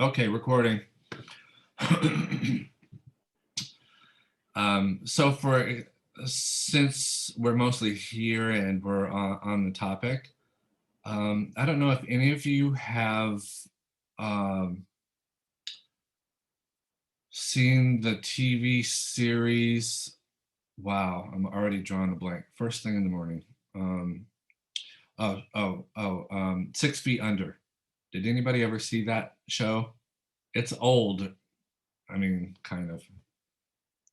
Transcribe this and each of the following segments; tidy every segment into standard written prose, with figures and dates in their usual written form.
Okay, recording. So since we're mostly here and we're on the topic, I don't know if any of you have um, seen the TV series. Wow, I'm already drawing a blank. First thing in the morning. 6 Feet Under. Did anybody ever see that show? It's old. I mean, kind of.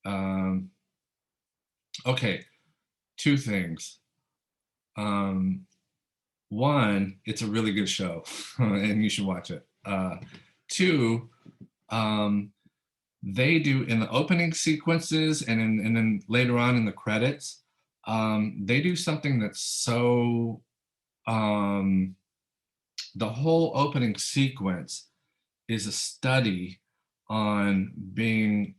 Um, okay, two things. Um, One, it's a really good show, and you should watch it. Two, um, they do in the opening sequences and then later on in the credits, they do something that's so um, the whole opening sequence is a study on being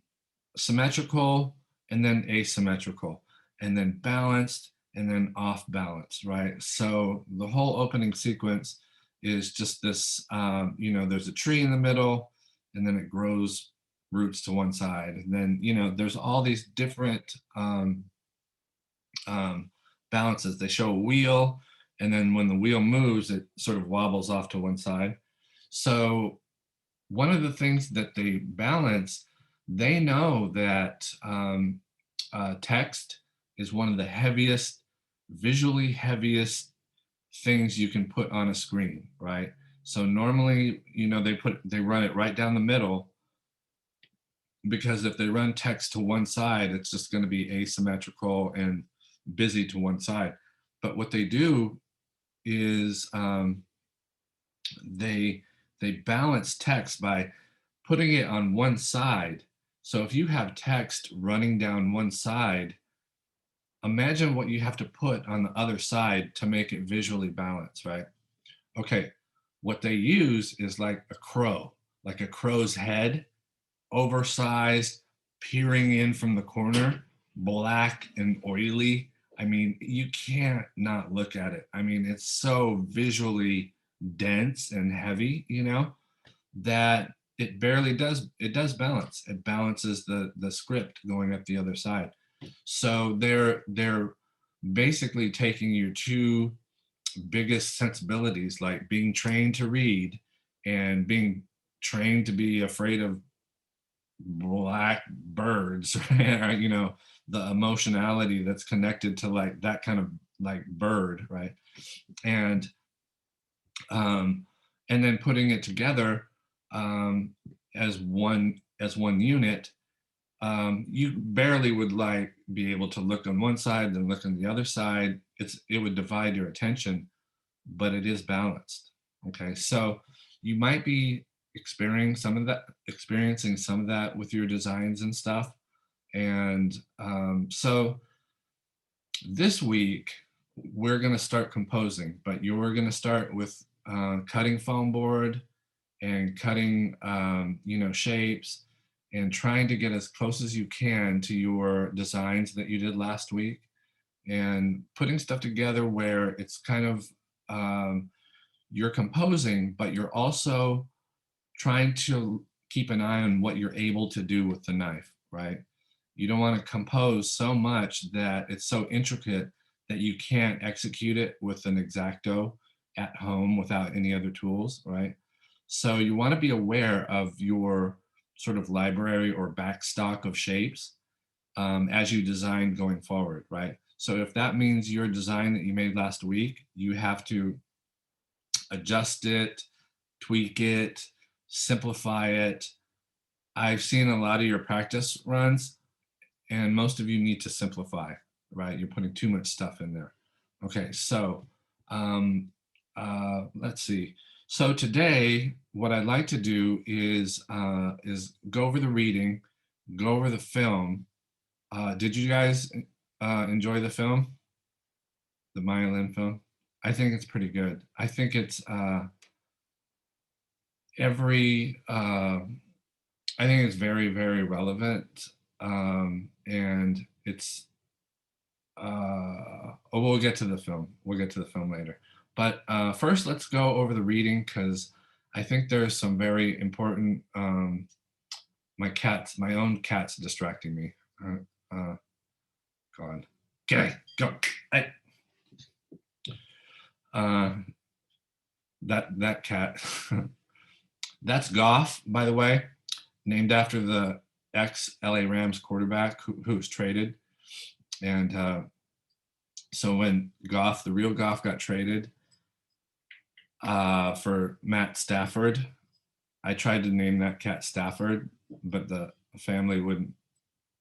symmetrical and then asymmetrical and then balanced and then off balance, right? So the whole opening sequence is just this, there's a tree in the middle and then it grows roots to one side. And then, there's all these different um, balances. They show a wheel, and then when the wheel moves, it sort of wobbles off to one side. So one of the things that they balance, they know that text is one of the heaviest, visually heaviest things you can put on a screen, right? So normally, they run it right down the middle, because if they run text to one side, it's just going to be asymmetrical and busy to one side. But what they do is they they balance text by putting it on one side. So if you have text running down one side, imagine what you have to put on the other side to make it visually balanced, right? Okay, what they use is like a crow's head, oversized, peering in from the corner, black and oily. I mean, you can't not look at it. I mean, it's so visually dense and heavy, that it does balance. It balances the script going up the other side. So they're basically taking your two biggest sensibilities, like being trained to read and being trained to be afraid of black birds, right? The emotionality that's connected to like that kind of like bird, right? And um, and then putting it together um, as one unit. You barely would like be able to look on one side, then look on the other side. It would divide your attention, but it is balanced. Okay, so you might be experiencing some of that with your designs and stuff. And so this week we're going to start composing, but you're going to start with cutting foam board and cutting shapes and trying to get as close as you can to your designs that you did last week, and putting stuff together where it's kind of you're composing, but you're also trying to keep an eye on what you're able to do with the knife, right? You don't want to compose so much that it's so intricate that you can't execute it with an X-Acto at home without any other tools, right? So you want to be aware of your sort of library or back stock of shapes as you design going forward, right? So if that means your design that you made last week, you have to adjust it, tweak it, simplify it. I've seen a lot of your practice runs, and most of you need to simplify, right? You're putting too much stuff in there. Okay, so let's see. So today, what I'd like to do is go over the reading, go over the film. Did you guys enjoy the film, the Maya Lin film? I think it's pretty good. I think it's every. I think it's very, very relevant, and it's. We'll get to the film. We'll get to the film later. But first, let's go over the reading, because I think there's some very important, my own cat's distracting me. God. Okay, go. Hey. Uh, that cat. That's Goff, by the way, named after the ex LA Rams quarterback who was traded. And so when Goff, the real Goff, got traded for Matt Stafford, I tried to name that cat Stafford, but the family wouldn't.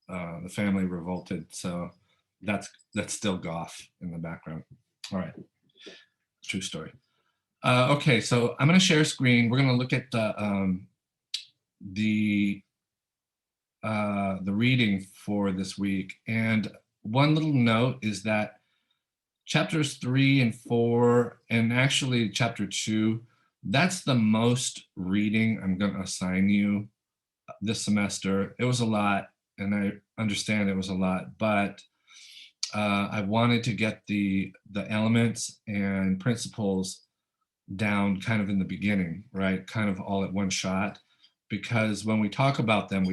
The family revolted, so that's still Goff in the background. All right, true story. Okay, so I'm going to share a screen. We're going to look at the reading for this week. And one little note is that chapters 3 and 4, and actually chapter 2, that's the most reading I'm going to assign you this semester. It was a lot, and I understand it was a lot, but I wanted to get the elements and principles down kind of in the beginning, right? Kind of all at one shot, because when we talk about them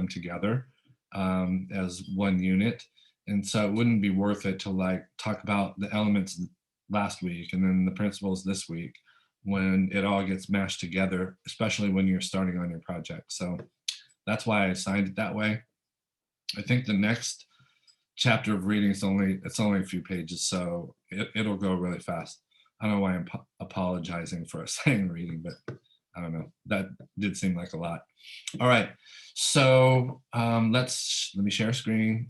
together as one unit. And so it wouldn't be worth it to like talk about the elements last week and then the principles this week when it all gets mashed together, especially when you're starting on your project. So that's why I assigned it that way. I think the next chapter of reading is only a few pages, so it'll go really fast. I don't know why I'm apologizing for assigning reading, but I don't know. That did seem like a lot. All right, so let me share screen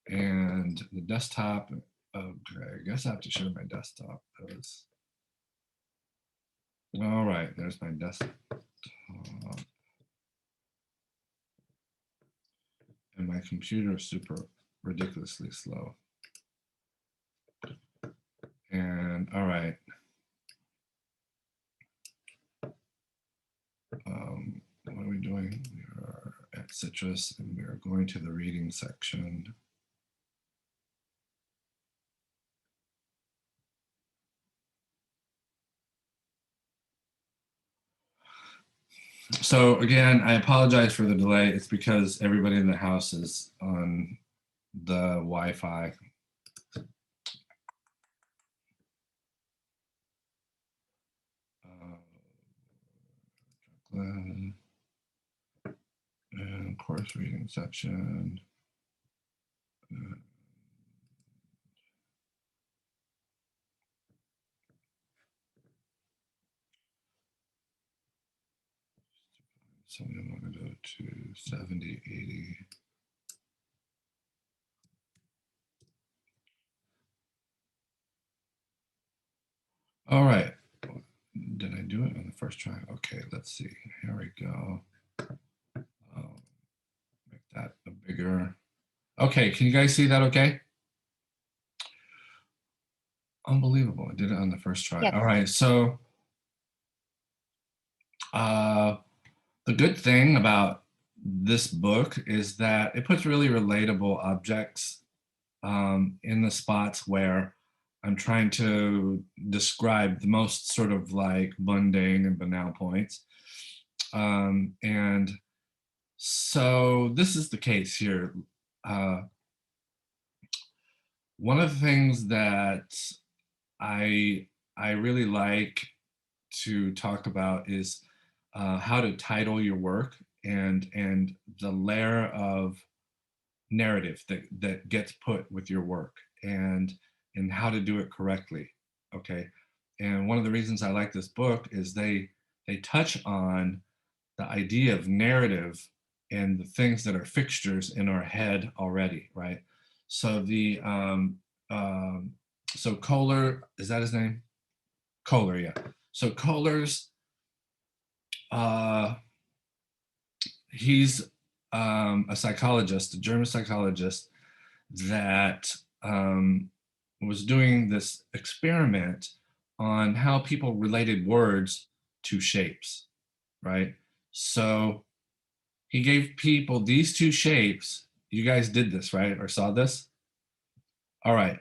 and the desktop. Okay, I guess I have to share my desktop. All right, there's my desktop. And my computer is super ridiculously slow. And all right. What are we doing? We are at Citrus and we are going to the reading section. So again, I apologize for the delay. It's because everybody in the house is on the Wi-Fi. And course reading section. So we want to go to 70, 80. All right. Did I do it on the first try? Okay, let's see. Here we go. Make that a bigger. Okay, can you guys see that okay? Unbelievable. I did it on the first try. Yes. All right, so the good thing about this book is that it puts really relatable objects in the spots where I'm trying to describe the most sort of like mundane and banal points. And so this is the case here. One of the things that I really like to talk about is how to title your work and the layer of narrative that gets put with your work and how to do it correctly. Okay, and one of the reasons I like this book is they touch on the idea of narrative and the things that are fixtures in our head already, right? So the so Kohler, is that his name? Kohler, yeah. So Kohler's he's a psychologist, a German psychologist that was doing this experiment on how people related words to shapes, right? So he gave people these two shapes. You guys did this, right? Or saw this? All right.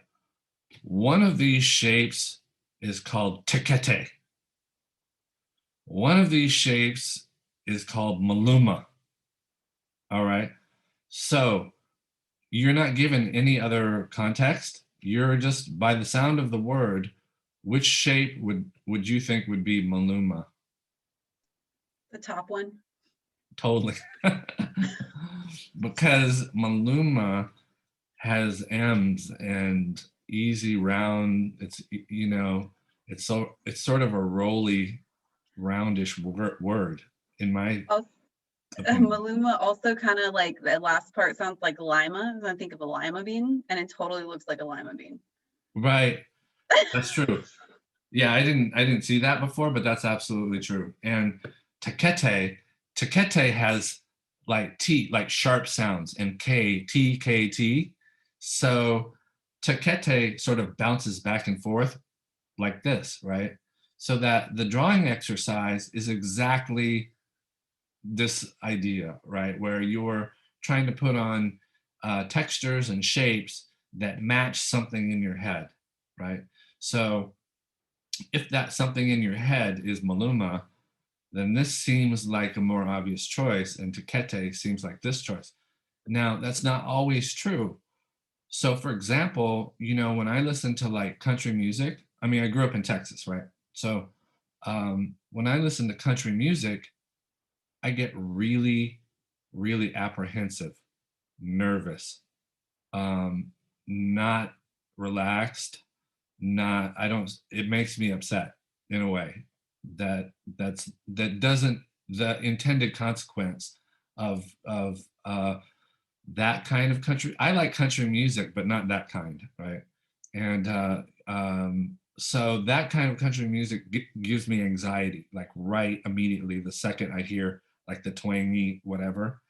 One of these shapes is called tekete. One of these shapes is called maluma. All right. So you're not given any other context. You're just by the sound of the word, which shape would you think would be maluma? The top one. Totally. Because maluma has M's and easy round. It's it's sort of a roly, roundish word in my Also, opinion. Maluma also kind of like the last part sounds like lima. I think of a lima bean, and it totally looks like a lima bean. Right. That's true. Yeah, I didn't see that before, but that's absolutely true. And Takete, Takete has like T, like sharp sounds, and K, T, K, T. So Takete sort of bounces back and forth like this, right? So that the drawing exercise is exactly this idea, right? Where you're trying to put on textures and shapes that match something in your head, right? So if that something in your head is Maluma, then this seems like a more obvious choice, and Tekete seems like this choice. Now, that's not always true. So, for example, when I listen to like country music, I mean, I grew up in Texas, right? So, when I listen to country music, I get really, really apprehensive, nervous, um, not relaxed, not I don't it makes me upset in a way that doesn't the intended consequence of that kind of country. I like country music, but not that kind, right? And so that kind of country music gives me anxiety, like right immediately the second I hear like the twangy whatever.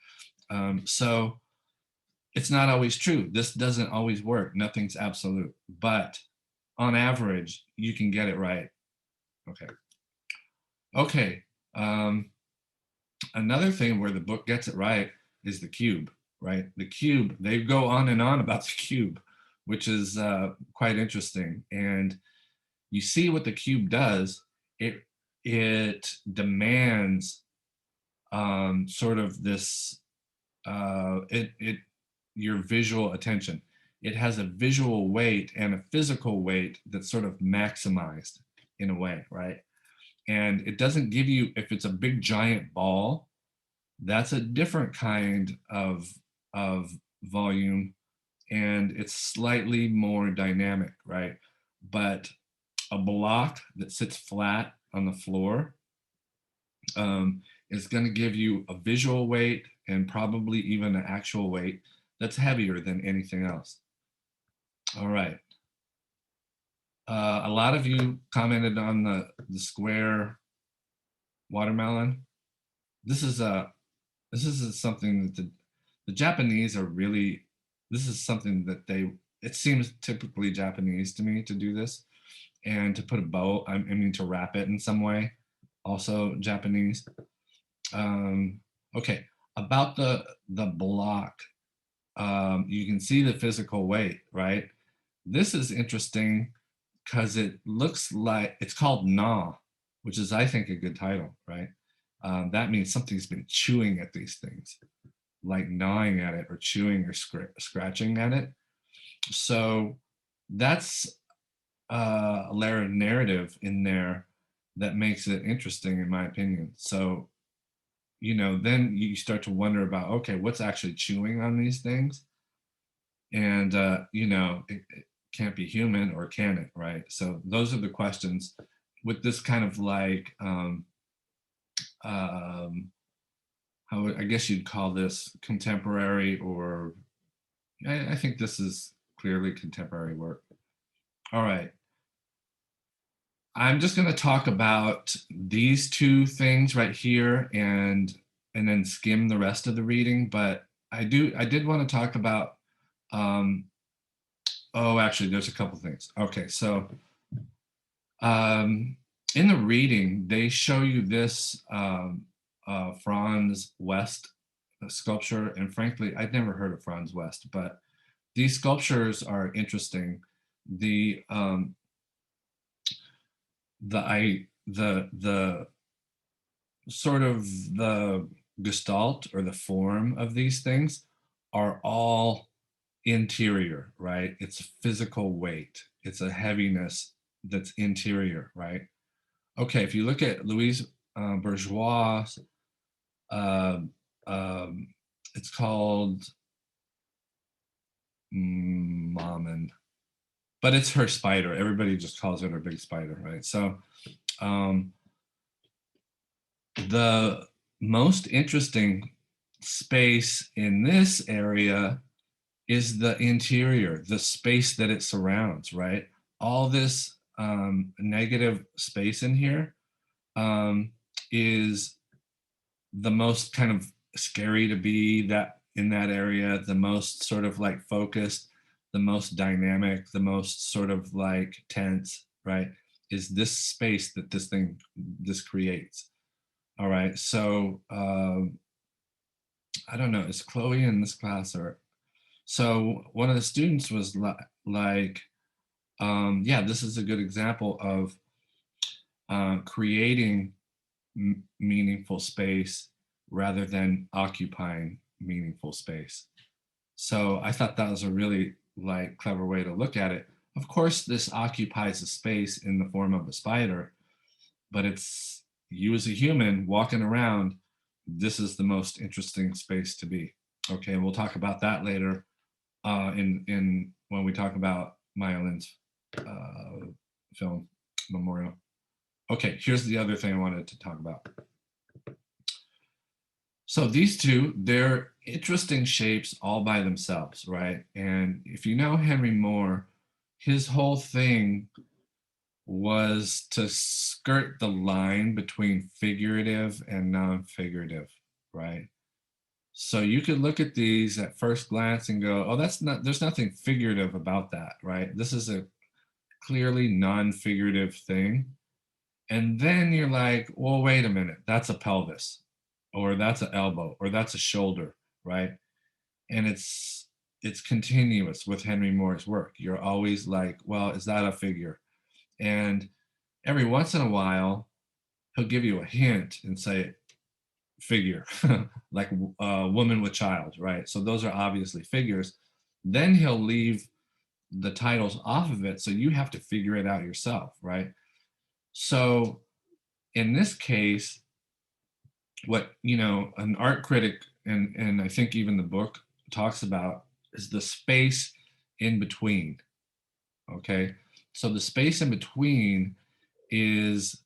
So it's not always true. This doesn't always work. Nothing's absolute, but on average, you can get it right. Okay. Okay. Um, Another thing where the book gets it right is the cube, right? The cube, they go on and on about the cube, which is quite interesting. And you see what the cube does. It demands sort of this it your visual attention. It has a visual weight and a physical weight that's sort of maximized in a way, right? And it doesn't give you if it's a big giant ball, that's a different kind of volume and it's slightly more dynamic, right? But a block that sits flat on the floor um, is going to give you a visual weight and probably even an actual weight that's heavier than anything else. All right. A lot of you commented on the square watermelon. This is a something that the Japanese are really. This is something that they. It seems typically Japanese to me to do this, and to put a bow. I mean to wrap it in some way. Also Japanese. Um, okay, about the block, you can see the physical weight, right? This is interesting because it looks like it's called Na, which is I think a good title, right? That means something's been chewing at these things, like gnawing at it or chewing or scratching at it. So that's a layer of narrative in there that makes it interesting, in my opinion. So then you start to wonder about, okay, what's actually chewing on these things? And, it can't be human or can it, right? So those are the questions with this kind of like, um, I guess you'd call this contemporary or I think this is clearly contemporary work. All right. I'm just going to talk about these two things right here and then skim the rest of the reading. But I did want to talk about. Um, oh, actually, there's a couple things. Okay, so in the reading, they show you this Franz West sculpture, and frankly, I'd never heard of Franz West, but these sculptures are interesting. The I the sort of the gestalt or the form of these things are all interior, right? It's a physical weight. It's a heaviness that's interior, right? Okay, if you look at Louise Bourgeois, uh, um, it's called Mammon, but it's her spider. Everybody just calls it her big spider, right? So um, the most interesting space in this area is the interior, the space that it surrounds, right? All this negative space in here um, is the most kind of scary to be that in that area, the most sort of like focused, the most dynamic, the most sort of like tense, right? Is this space that this creates. All right. So I don't know, is Chloe in this class or so one of the students was like, yeah, this is a good example of creating meaningful space rather than occupying meaningful space. So I thought that was a really like clever way to look at it. Of course, this occupies a space in the form of a spider, but it's you as a human walking around. This is the most interesting space to be. Okay, we'll talk about that later in when we talk about Maya Lin's film memorial. Okay, here's the other thing I wanted to talk about. So these two, they're interesting shapes all by themselves, right? And if you know Henry Moore, his whole thing was to skirt the line between figurative and non-figurative, right? So you could look at these at first glance and go, oh, that's not, there's nothing figurative about that, right? This is a clearly non-figurative thing. And then you're like, well, wait a minute, that's a pelvis, or that's an elbow, or that's a shoulder, right? And it's continuous with Henry Moore's work. You're always like, well, is that a figure? And every once in a while, he'll give you a hint and say figure, like woman with child, right? So those are obviously figures. Then he'll leave the titles off of it, so you have to figure it out yourself, right? So in this case, what an art critic and I think even the book talks about is the space in between. Okay, so the space in between is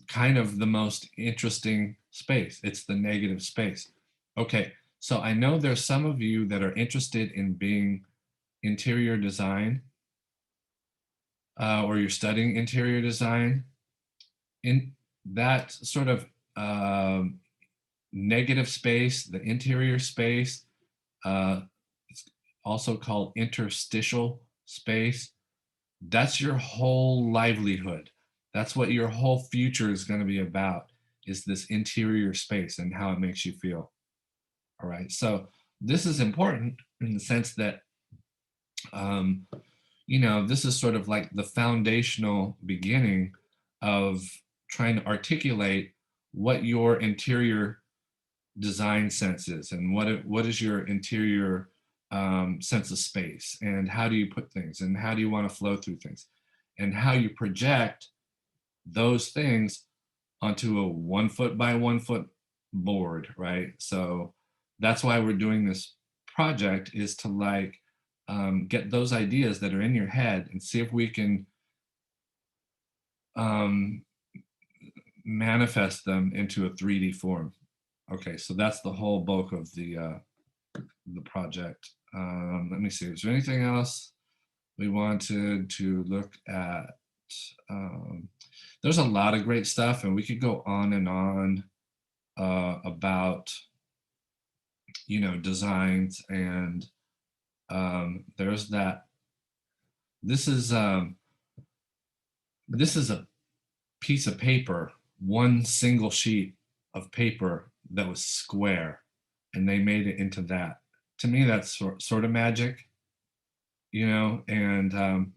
kind of the most interesting space. It's the negative space. Okay, so I know there's some of you that are interested in being interior design or you're studying interior design. In that sort of negative space, the interior space, it's also called interstitial space. That's your whole livelihood. That's what your whole future is going to be about, is this interior space and how it makes you feel. All right. So this is important in the sense that, um, this is sort of like the foundational beginning of trying to articulate what your interior design sense is and what is your interior sense of space and how do you put things and how do you want to flow through things and how you project those things onto a 1 foot by 1 foot board, right? So that's why we're doing this project, is to like get those ideas that are in your head and see if we can um, manifest them into a 3D form. Okay, so that's the whole bulk of the project. Let me see, is there anything else we wanted to look at? Um, there's a lot of great stuff, and we could go on and on about designs, and there's that. This is this is a piece of paper, one single sheet of paper that was square, and they made it into that. To me, that's sort of magic, and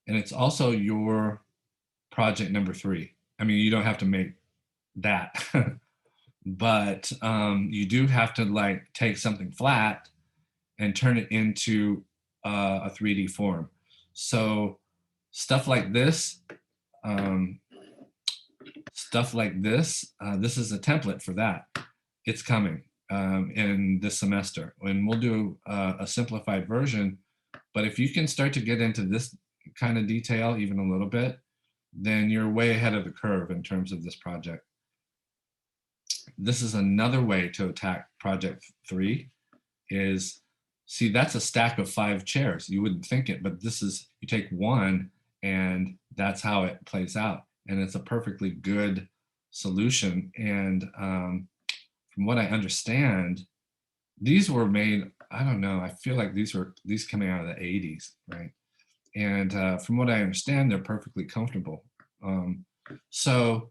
it's also your project number 3. I mean, you don't have to make that. But you do have to like take something flat and turn it into a 3D form. So stuff like this, um, this is a template for that. It's coming in this semester, and we'll do a simplified version. But if you can start to get into this kind of detail even a little bit, then you're way ahead of the curve in terms of this project. This is another way to attack project 3 is, see, that's a stack of 5 chairs. You wouldn't think it, but this is, you take one and that's how it plays out. And it's a perfectly good solution. And from what I understand, these were made, I don't know, I feel like these coming out of the 80s, right? And from what I understand, they're perfectly comfortable. So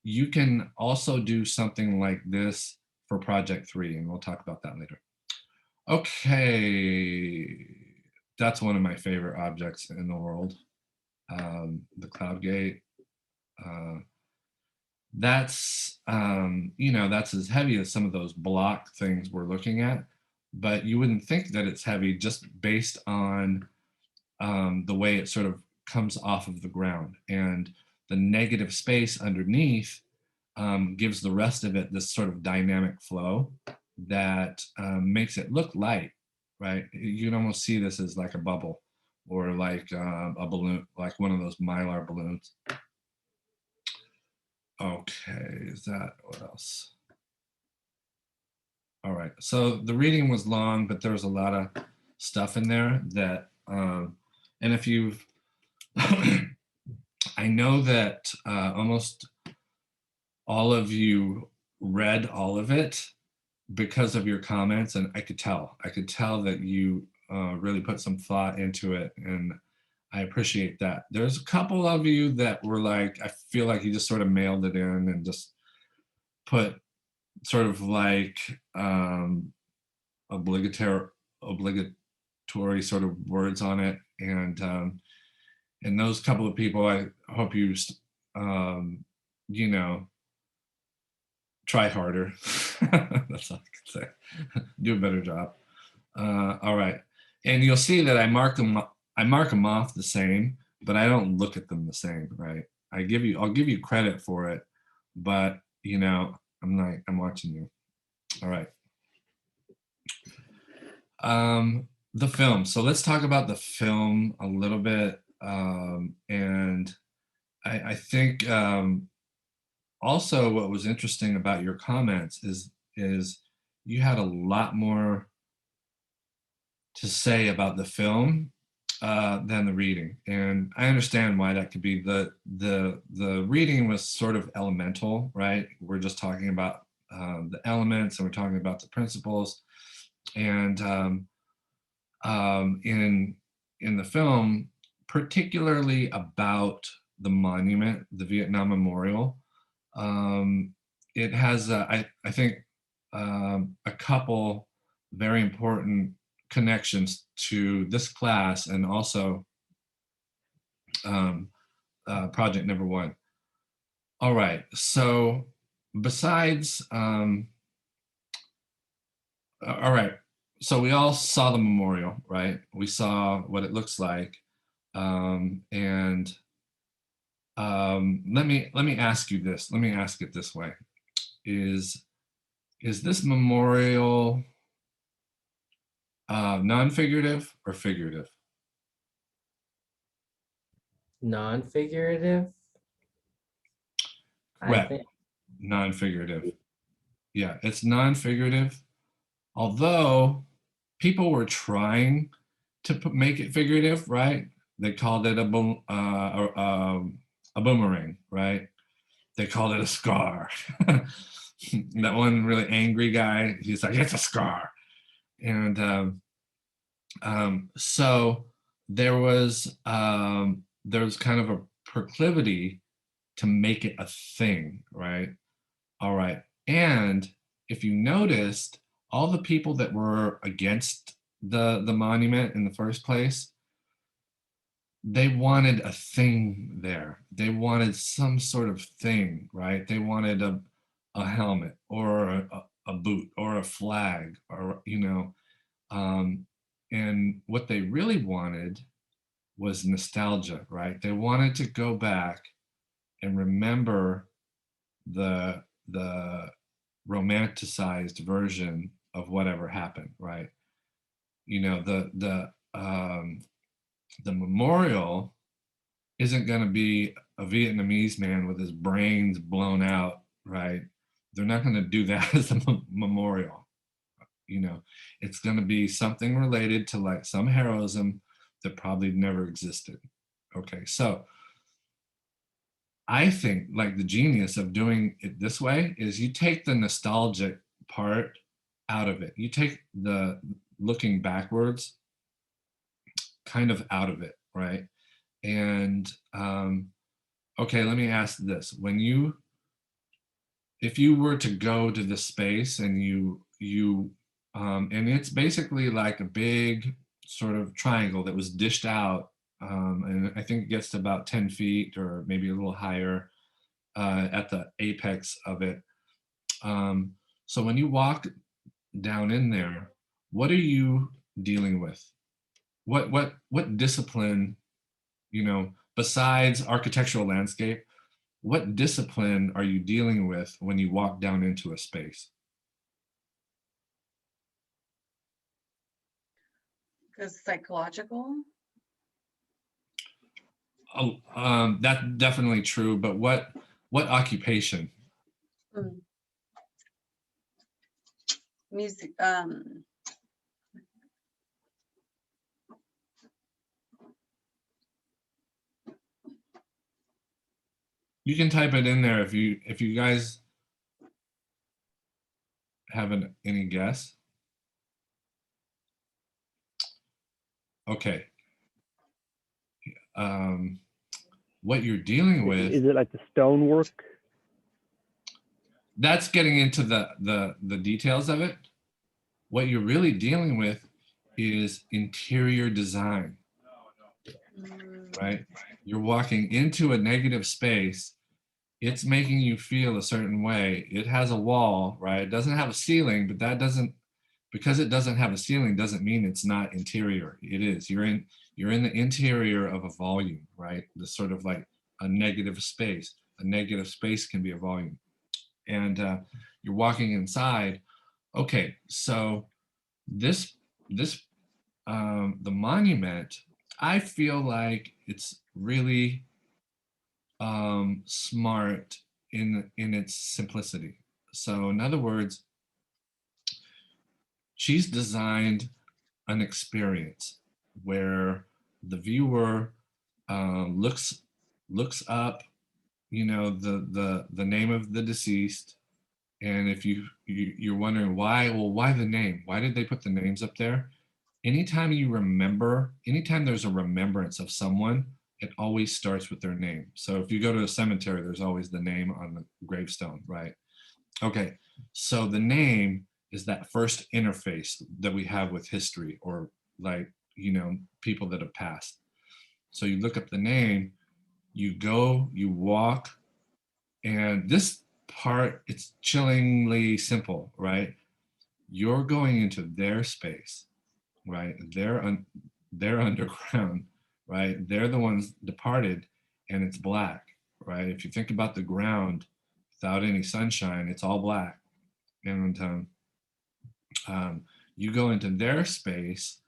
you can also do something like this for project 3, and we'll talk about that later. Okay, that's one of my favorite objects in the world, the cloud gate. That's, that's as heavy as some of those block things we're looking at, but you wouldn't think that it's heavy just based on the way it sort of comes off of the ground. And the negative space underneath gives the rest of it this sort of dynamic flow that makes it look light, right? You can almost see this as like a bubble or like a balloon, like one of those Mylar balloons. Okay, is that, what else? All right, so the reading was long, but there was a lot of stuff in there that, and if you've, I know that almost all of you read all of it because of your comments, and I could tell that you really put some thought into it, and I appreciate that. There's a couple of you that were like, I feel like you just sort of mailed it in and just put sort of like obligatory sort of words on it, and those couple of people, I hope you you know, try harder. That's all I can say. Do a better job. All right, and you'll see that I mark them off the same, but I don't look at them the same, right? I'll give you credit for it, but I'm watching you. All right. The film. So let's talk about the film a little bit. And I think also what was interesting about your comments is you had a lot more to say about the film than the reading, and I understand why that could be. The reading was sort of elemental, right? We're just talking about the elements, and we're talking about the principles, and in the film, particularly about the monument, the Vietnam Memorial. It has, I think, a couple very important connections to this class and also project number 1. All right, so besides, all right, so we all saw the memorial, right? We saw what it looks like, and let me ask you this. Let me ask it this way: Is this memorial non-figurative or figurative? Non-figurative. I Correct. think Non-figurative. Yeah, it's non-figurative. Although people were trying to make it figurative, right? They called it a boomerang, right? They called it a scar. That one really angry guy, he's like, it's a scar. And so there was kind of a proclivity to make it a thing, right? All right. And if you noticed, all the people that were against the monument in the first place, they wanted a thing there. They wanted some sort of thing, right? They wanted a helmet or a boot or a flag or, um, and what they really wanted was nostalgia, right? They wanted to go back and remember the romanticized version of whatever happened, right? You know, the memorial isn't going to be a Vietnamese man with his brains blown out, right? They're not going to do that as a memorial. You know, it's going to be something related to like some heroism that probably never existed. Okay, so I think like the genius of doing it this way is you take the nostalgic part out of it. You take the looking backwards kind of out of it, right? And okay, let me ask this: when you, if you were to go to the space and and it's basically like a big sort of triangle that was dished out, and I think it gets to about 10 feet or maybe a little higher at the apex of it. Um, so when you walk down in there, what are you dealing with? What discipline, besides architectural landscape, what discipline are you dealing with when you walk down into a space? Because psychological. Oh, that's definitely true. But what occupation? Mm. Music. You can type it in there if you guys haven't any guess. Okay. Um, what you're dealing with, Is it like the stonework? that's getting into the details of it. What you're really dealing with is interior design, mm, right? You're walking into a negative space. It's making you feel a certain way. It has a wall, right? It doesn't have a ceiling, but that doesn't, because it doesn't have a ceiling doesn't mean it's not interior. It is. You're in the interior of a volume, right? The sort of like a negative space. A negative space can be a volume. And you're walking inside. Okay, so this the monument, I feel like it's really smart in its simplicity. So in other words, she's designed an experience where the viewer looks up, the name of the deceased, and if you're wondering why, well, why the name? Why did they put the names up there? Anytime there's a remembrance of someone, it always starts with their name. So if you go to a cemetery, there's always the name on the gravestone, right? Okay, so the name is that first interface that we have with history, or like, people that have passed. So you look up the name, you go, you walk, and this part, it's chillingly simple, right? You're going into their space, right? They're underground, right? They're the ones departed, and it's black, right? If you think about the ground without any sunshine, it's all black. And you go into their space,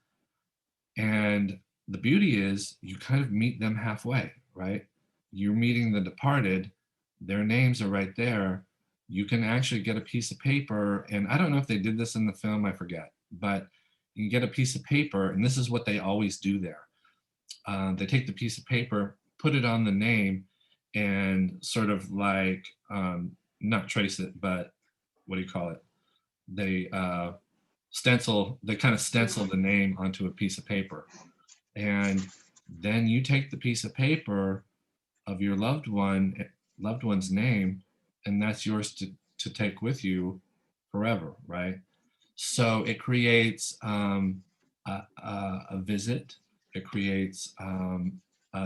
and the beauty is you kind of meet them halfway, right? You're meeting the departed, their names are right there. You can actually get a piece of paper, and I don't know if they did this in the film, I forget, but you can get a piece of paper, and this is what they always do there. They take the piece of paper, put it on the name, and sort of like, not trace it, but what do you call it? They they kind of stencil the name onto a piece of paper. And then you take the piece of paper of your loved one's name, and that's yours to take with you forever, right? So it creates a visit. It creates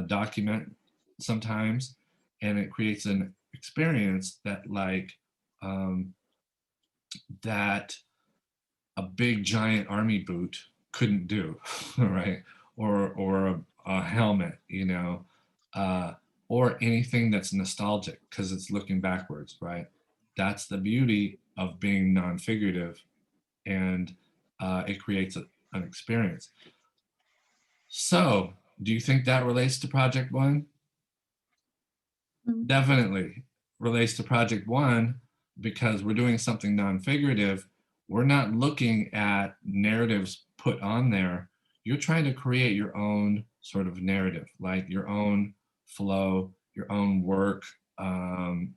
document sometimes, and it creates an experience um, that a big giant army boot couldn't do, right? Or a helmet, uh, or anything that's nostalgic because it's looking backwards, right? That's the beauty of being non-figurative, and it creates an experience. So, do you think that relates to Project One? Mhm. Definitely relates to Project One because we're doing something non-figurative. We're not looking at narratives put on there. You're trying to create your own sort of narrative, like your own flow, your own work, kind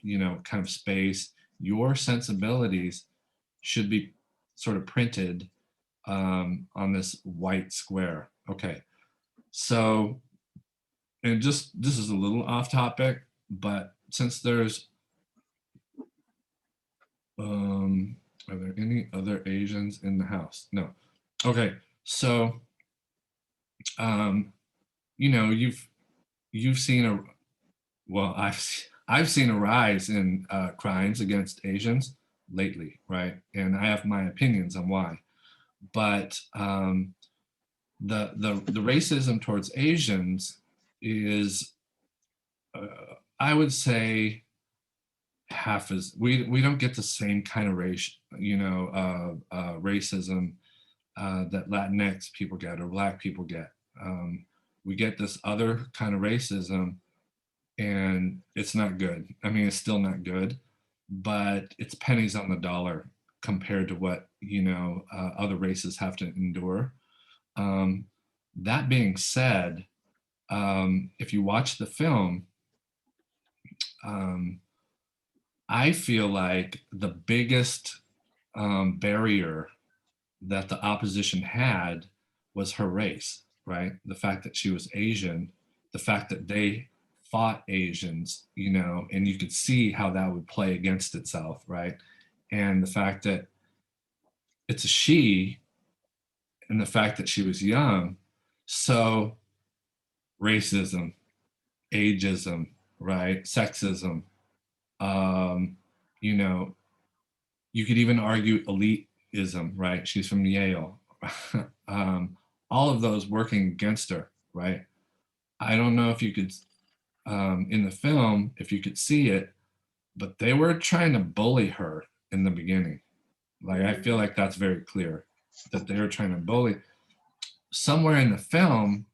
of space. Your sensibilities should be sort of printed on this white square. Okay, so, and just this is a little off topic, but since there's are there any other Asians in the house? No. Okay. So, um, you've seen a well, I've seen a rise in crimes against Asians lately, right? And I have my opinions on why. But the racism towards Asians is, I would say, half as we don't get the same kind of racism that Latinx people get or Black people get. Um, we get this other kind of racism, and it's not good. I mean, it's still not good, but it's pennies on the dollar compared to what other races have to endure. Um, that being said, if you watch the film, um, I feel like the biggest barrier that the opposition had was her race, right? The fact that she was Asian, the fact that they fought Asians, and you could see how that would play against itself, right? And the fact that it's a she, and the fact that she was young. So, racism, ageism, right? Sexism, um, you know, you could even argue elitism, right? She's from Yale. um, all of those working against her, right? I don't know if you could, in the film, if you could see it, but they were trying to bully her in the beginning. Like, I feel Mm. like that's very clear that they were trying to bully. Somewhere in the film,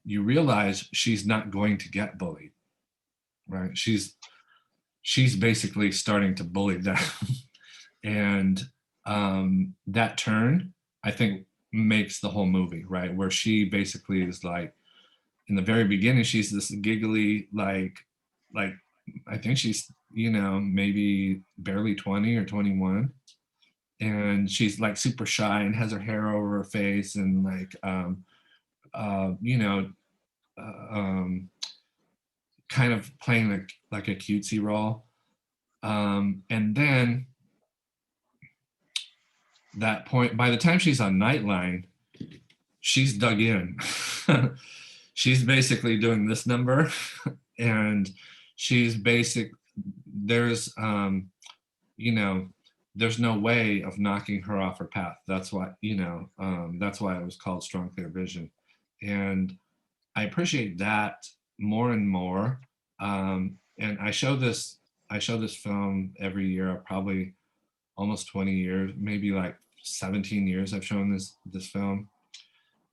you realize she's not going to get bullied, right? She's basically starting to bully them. And that turn, I think, makes the whole movie, right? Where she basically is like, in the very beginning, she's this giggly, like I think she's, maybe barely 20 or 21. And she's like super shy and has her hair over her face and like, uh, you know, um, kind of playing like a cutesy role. And then that point, by the time she's on Nightline, she's dug in. She's basically doing this number, and she's basic. There's, you know, there's no way of knocking her off her path. That's why, that's why it was called Strong Clear Vision, and I appreciate that more and more. And I show this film every year. Probably almost 20 years, maybe like 17 years. I've shown this film,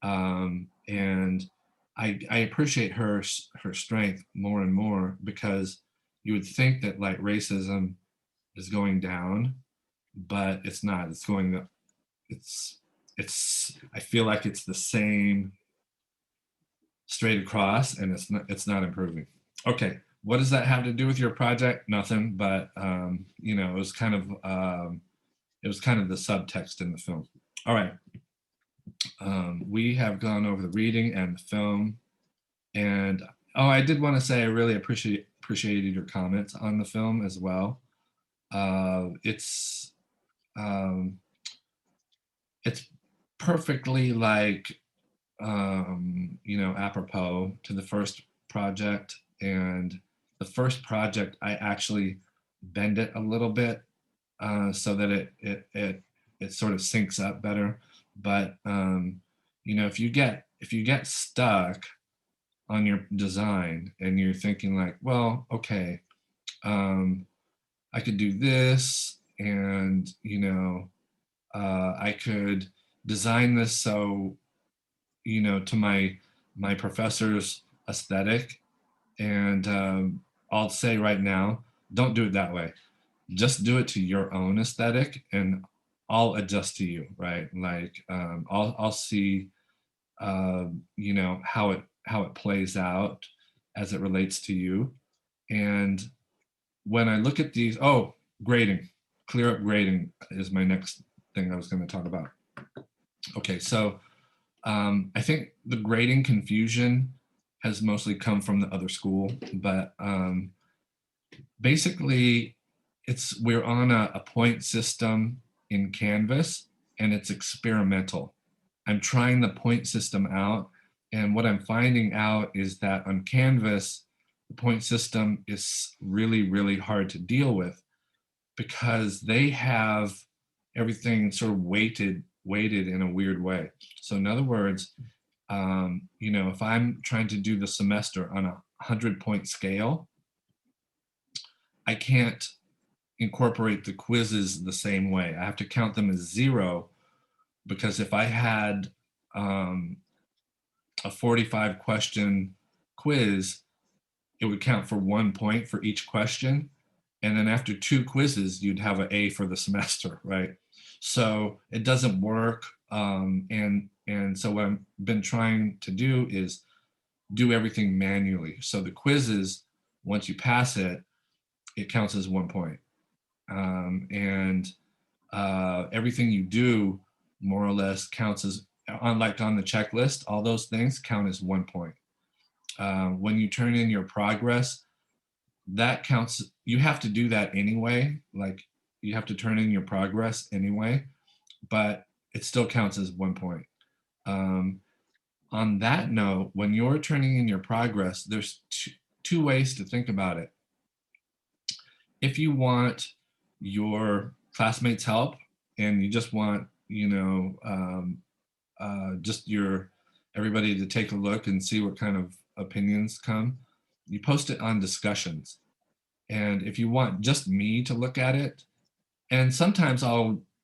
and I appreciate her strength more and more because you would think that like racism is going down, but it's not. It's going up. It's I feel like it's the same straight across, and it's not improving. Okay, what does that have to do with your project? Nothing, but it was kind of the subtext in the film. All right, we have gone over the reading and the film. And oh, I did want to say I really appreciated your comments on the film as well. It's um, it's perfectly like apropos to the first project. And the first project, I actually bend it a little bit so that it sort of syncs up better. But if you get stuck on your design and you're thinking like, well, okay, um, I could do this, and I could design this so to my professor's aesthetic. And I'll say right now, don't do it that way. Just do it to your own aesthetic, and I'll adjust to you, right? Like I'll see how it plays out as it relates to you. And when I look at these, oh, grading, clear up grading is my next thing I was going to talk about. Okay, so I think the grading confusion has mostly come from the other school, but basically we're on a point system in Canvas, and it's experimental. I'm trying the point system out, and what I'm finding out is that on Canvas, the point system is really, really hard to deal with because they have everything sort of weighted in a weird way. So in other words, if I'm trying to do the semester on 100-point scale, I can't incorporate the quizzes the same way. I have to count them as 0, because if I had a 45 question quiz, it would count for 1 point for each question. And then after 2 quizzes, you'd have an A for the semester, right? So it doesn't work. And so what I've been trying to do is do everything manually. So the quizzes, once you pass it, it counts as 1 point. And everything you do more or less counts as, on the checklist, all those things count as 1 point. When you turn in your progress, that counts. You have to do that anyway. Like you have to turn in your progress anyway, but it still counts as 1 point. On that note, when you're turning in your progress, there's two ways to think about it. If you want your classmates' help and you just want, just everybody to take a look and see what kind of opinions come, you post it on discussions. And if you want just me to look at it, and sometimes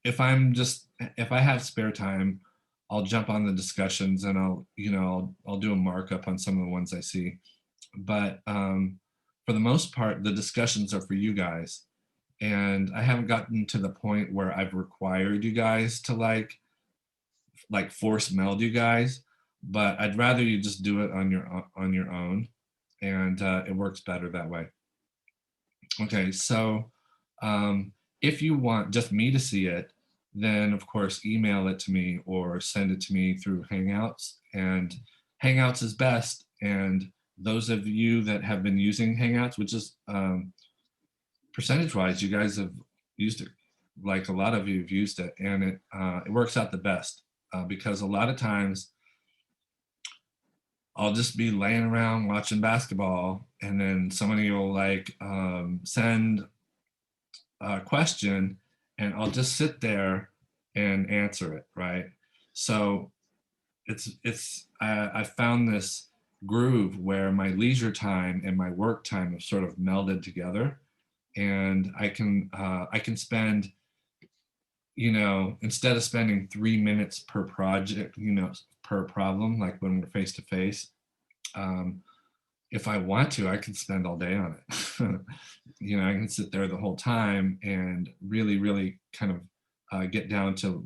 if I have spare time, I'll jump on the discussions and I'll do a markup on some of the ones I see. But for the most part, the discussions are for you guys. And I haven't gotten to the point where I've required you guys to like force meld you guys, but I'd rather you just do it on your own, and it works better that way. Okay, so if you want just me to see it, then of course email it to me or send it to me through Hangouts. And Hangouts is best. And those of you that have been using Hangouts, which is percentage-wise, you guys have used it. Like a lot of you have used it, and it works out the best because a lot of times I'll just be laying around watching basketball, and then somebody will send a question, and I'll just sit there and answer it, right? So I found this groove where my leisure time and my work time have sort of melded together, and I can spend, instead of spending 3 minutes per project, per problem, like when we're face to face, if I want to, I can spend all day on it. I can sit there the whole time and really, really kind of get down to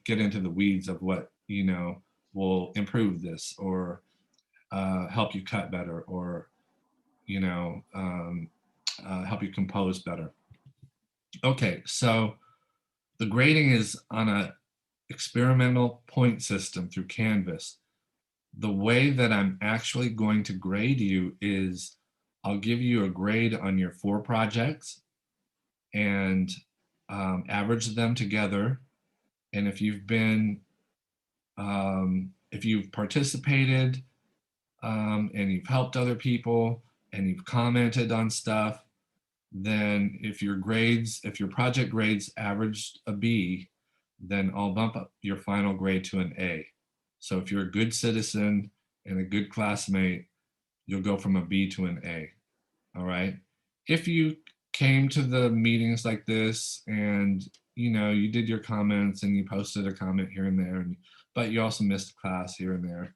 get into the weeds of what, will improve this, or help you cut better, or, help you compose better. Okay, so the grading is on a experimental point system through Canvas. The way that I'm actually going to grade you is I'll give you a grade on your 4 projects and average them together. And if if you've participated and you've helped other people and you've commented on stuff, then if your project grades averaged a B, then I'll bump up your final grade to an A. So if you're a good citizen and a good classmate, you'll go from a B to an A. All right. If you came to the meetings like this and you did your comments and you posted a comment here and there, but you also missed class here and there,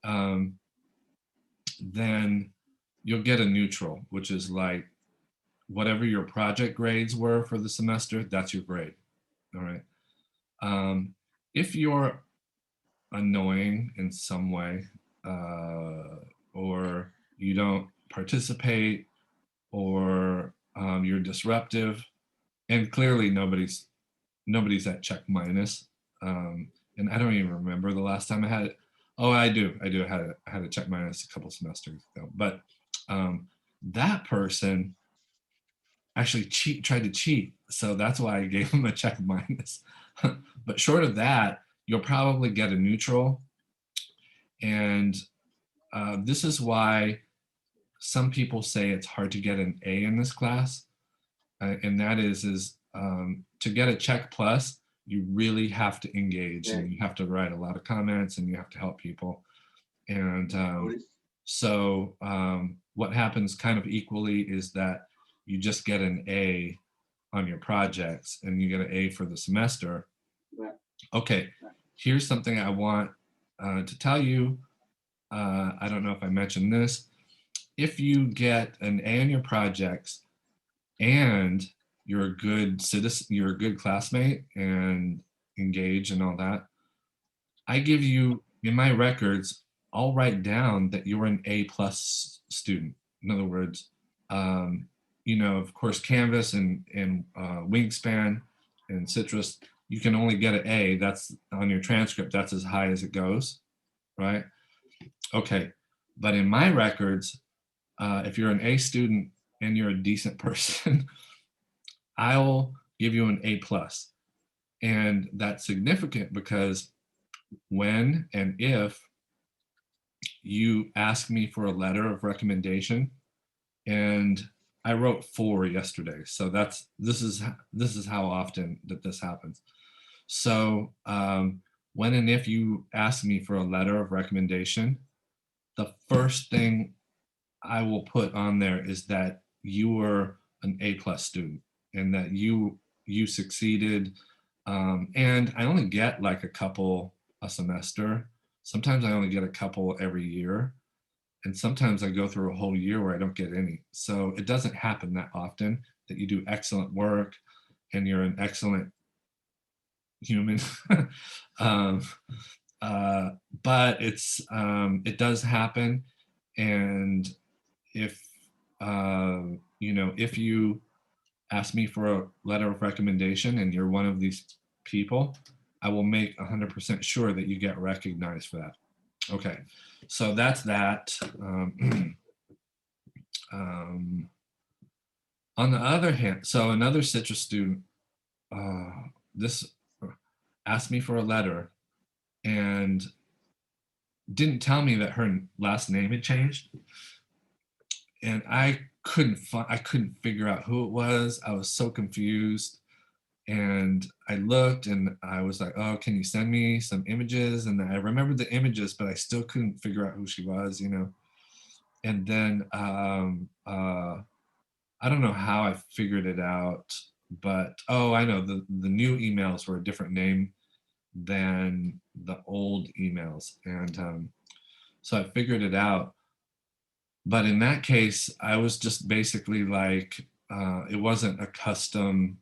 um, then you'll get a neutral, which is like whatever your project grades were for the semester, that's your grade. All right. If you're annoying in some way, or you don't participate, or you're disruptive, and clearly nobody's at check minus. And I don't even remember the last time I had it. Oh, I do. I had a check minus a couple semesters ago. But that person actually tried to cheat. So that's why I gave him a check minus. But short of that, you'll probably get a neutral. And this is why some people say it's hard to get an A in this class. And that is to get a check plus, you really have to engage and you have to write a lot of comments and you have to help people. And what happens kind of equally is that you just get an A on your projects and you get an A for the semester. Okay, here's something I want to tell you. I don't know if I mentioned this. If you get an A on your projects and you're a good citizen, you're a good classmate and engage and all that, I give you in my records, I'll write down that you're an A plus student. In other words, of course, Canvas and Wingspan and Citrus, you can only get an A. That's on your transcript. That's as high as it goes, right? Okay, but in my records, if you're an A student and you're a decent person, I'll give you an A plus. And that's significant because when and if you ask me for a letter of recommendation, and I wrote 4 yesterday, so this is how often that this happens. So when and if you ask me for a letter of recommendation, the first thing I will put on there is that you were an A plus student and that you succeeded. And I only get like a couple a semester. Sometimes I only get a couple every year. And sometimes I go through a whole year where I don't get any. So it doesn't happen that often that you do excellent work and you're an excellent human. um, uh, but it does happen. And if if you ask me for a letter of recommendation and you're one of these people, I will make 100% sure that you get recognized for that. Okay, so that's that. Um, on the other hand, so another Citrus student, this asked me for a letter and didn't tell me that her last name had changed, and I couldn't figure out who it was. I was so confused, and I looked and I was like, oh, can you send me some images? And I remembered the images, but I still couldn't figure out who she was, And then I don't know how I figured it out, but oh, I know the new emails were a different name than the old emails, and so I figured it out. But in that case, I was just basically like, it wasn't a custom.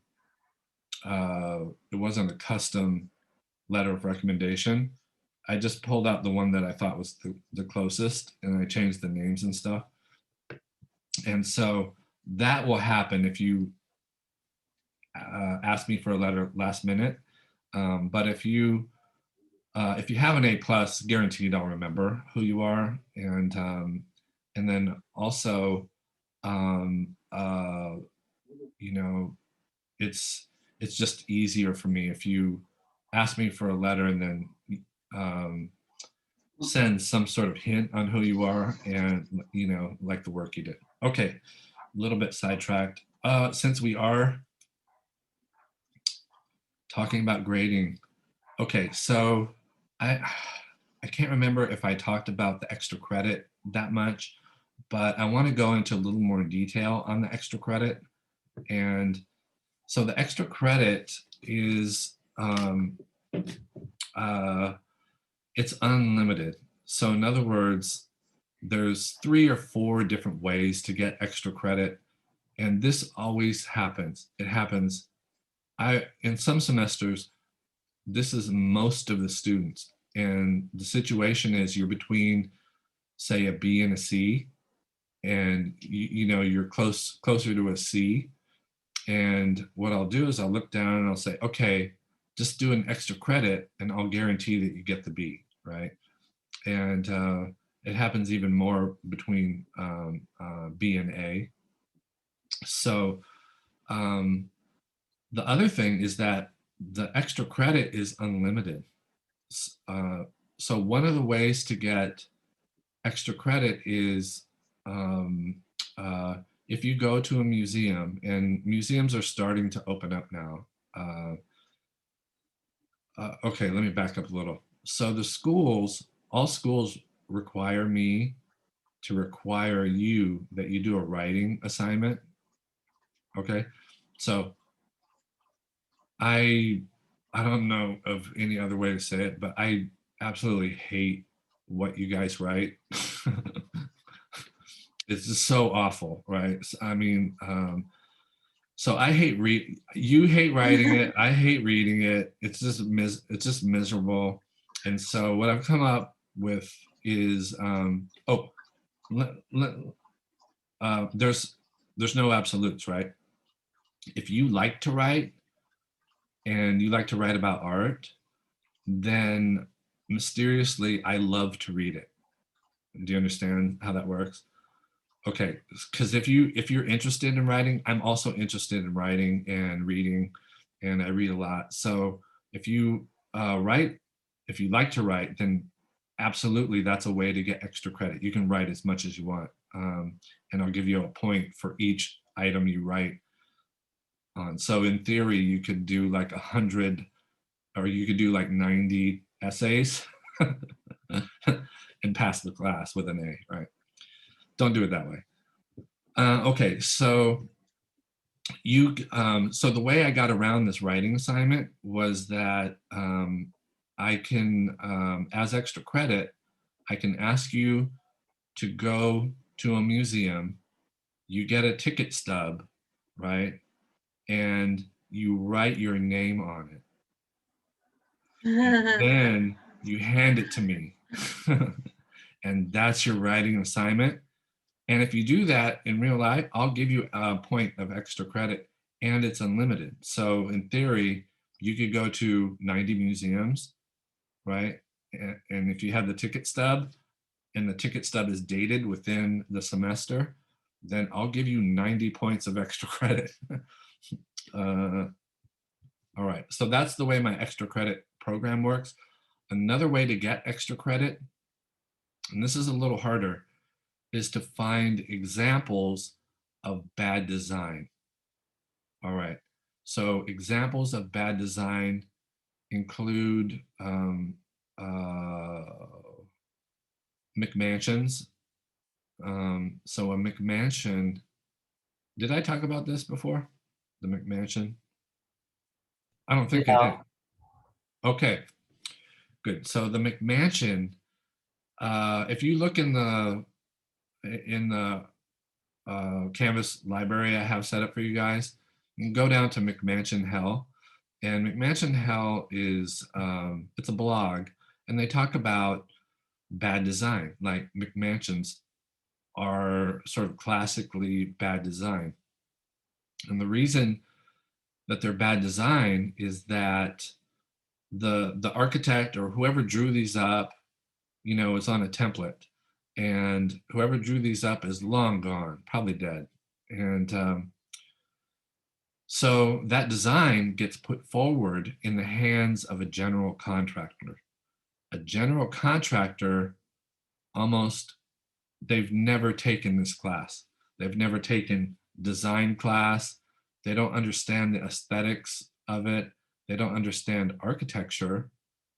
It wasn't a custom letter of recommendation. I just pulled out the one that I thought was the closest, and I changed the names and stuff. And so that will happen if you ask me for a letter last minute. But if you have an A plus, guaranteed I'll remember who you are, and then also, um, uh, you know, it's just easier for me if you ask me for a letter and then um, sends some sort of hint on who you are and, like the work you did. Okay, a little bit sidetracked. Since we are talking about grading, okay, so I I can't remember if I talked about the extra credit that much, but I want to go into a little more detail on the extra credit. And so the extra credit is uh, it's unlimited. So in other words, there's 3 or 4 different ways to get extra credit, and this always happens. It happens. I in some semesters, this is most of the students, and the situation is you're between, say, a B and a C, and you're closer to a C. And what I'll do is I'll look down and I'll say, okay, just do an extra credit, and I'll guarantee that you get the B, right? And it happens even more between B and A. So um, the other thing is that the extra credit is unlimited. Uh, so one of the ways to get extra credit is um, uh, if you go to a museum, and museums are starting to open up now. Okay, let me back up a little. So the schools, all schools require me to require you that you do a writing assignment. Okay, so I I don't know of any other way to say it, but I absolutely hate what you guys write. It's just so awful, right? I mean, so I hate read. You hate writing it. I hate reading it. It's just miserable. And so what I've come up with is let, let, uh, there's there's no absolutes, right? If you like to write and you like to write about art, then mysteriously I love to read it. Do you understand how that works? Okay, because if you're interested in writing, I'm also interested in writing and reading, and I read a lot. So if you write, if you like to write, then absolutely that's a way to get extra credit. You can write as much as you want, and I'll give you a point for each item you write on. So in theory, you could do like 100, or you could do like 90 essays and pass the class with an A, right? Don't do it that way. Okay, so the way I got around this writing assignment was that I can, as extra credit, I can ask you to go to a museum. You get a ticket stub, right? And you write your name on it. And then you hand it to me. And that's your writing assignment. And if you do that in real life, I'll give you a point of extra credit, and it's unlimited. So in theory, you could go to 90 museums, right? And if you have the ticket stub and the ticket stub is dated within the semester, then I'll give you 90 points of extra credit. uh, all right, so that's the way my extra credit program works. Another way to get extra credit, and this is a little harder, is to find examples of bad design. All right. So examples of bad design include uh, McMansions. So a McMansion, did I talk about this before? The McMansion? I don't think I did. No. Okay, good. So the McMansion, if you look in the Canvas library I have set up for you guys, you can go down to McMansion Hell. And McMansion Hell is it's a blog, and they talk about bad design. Like McMansions are sort of classically bad design, and the reason that they're bad design is that the architect or whoever drew these up, it's on a template, and whoever drew these up is long gone, probably dead, and so that design gets put forward in the hands of a general contractor. A general contractor almost they've never taken this class. They've never taken design class. They don't understand the aesthetics of it. They don't understand architecture,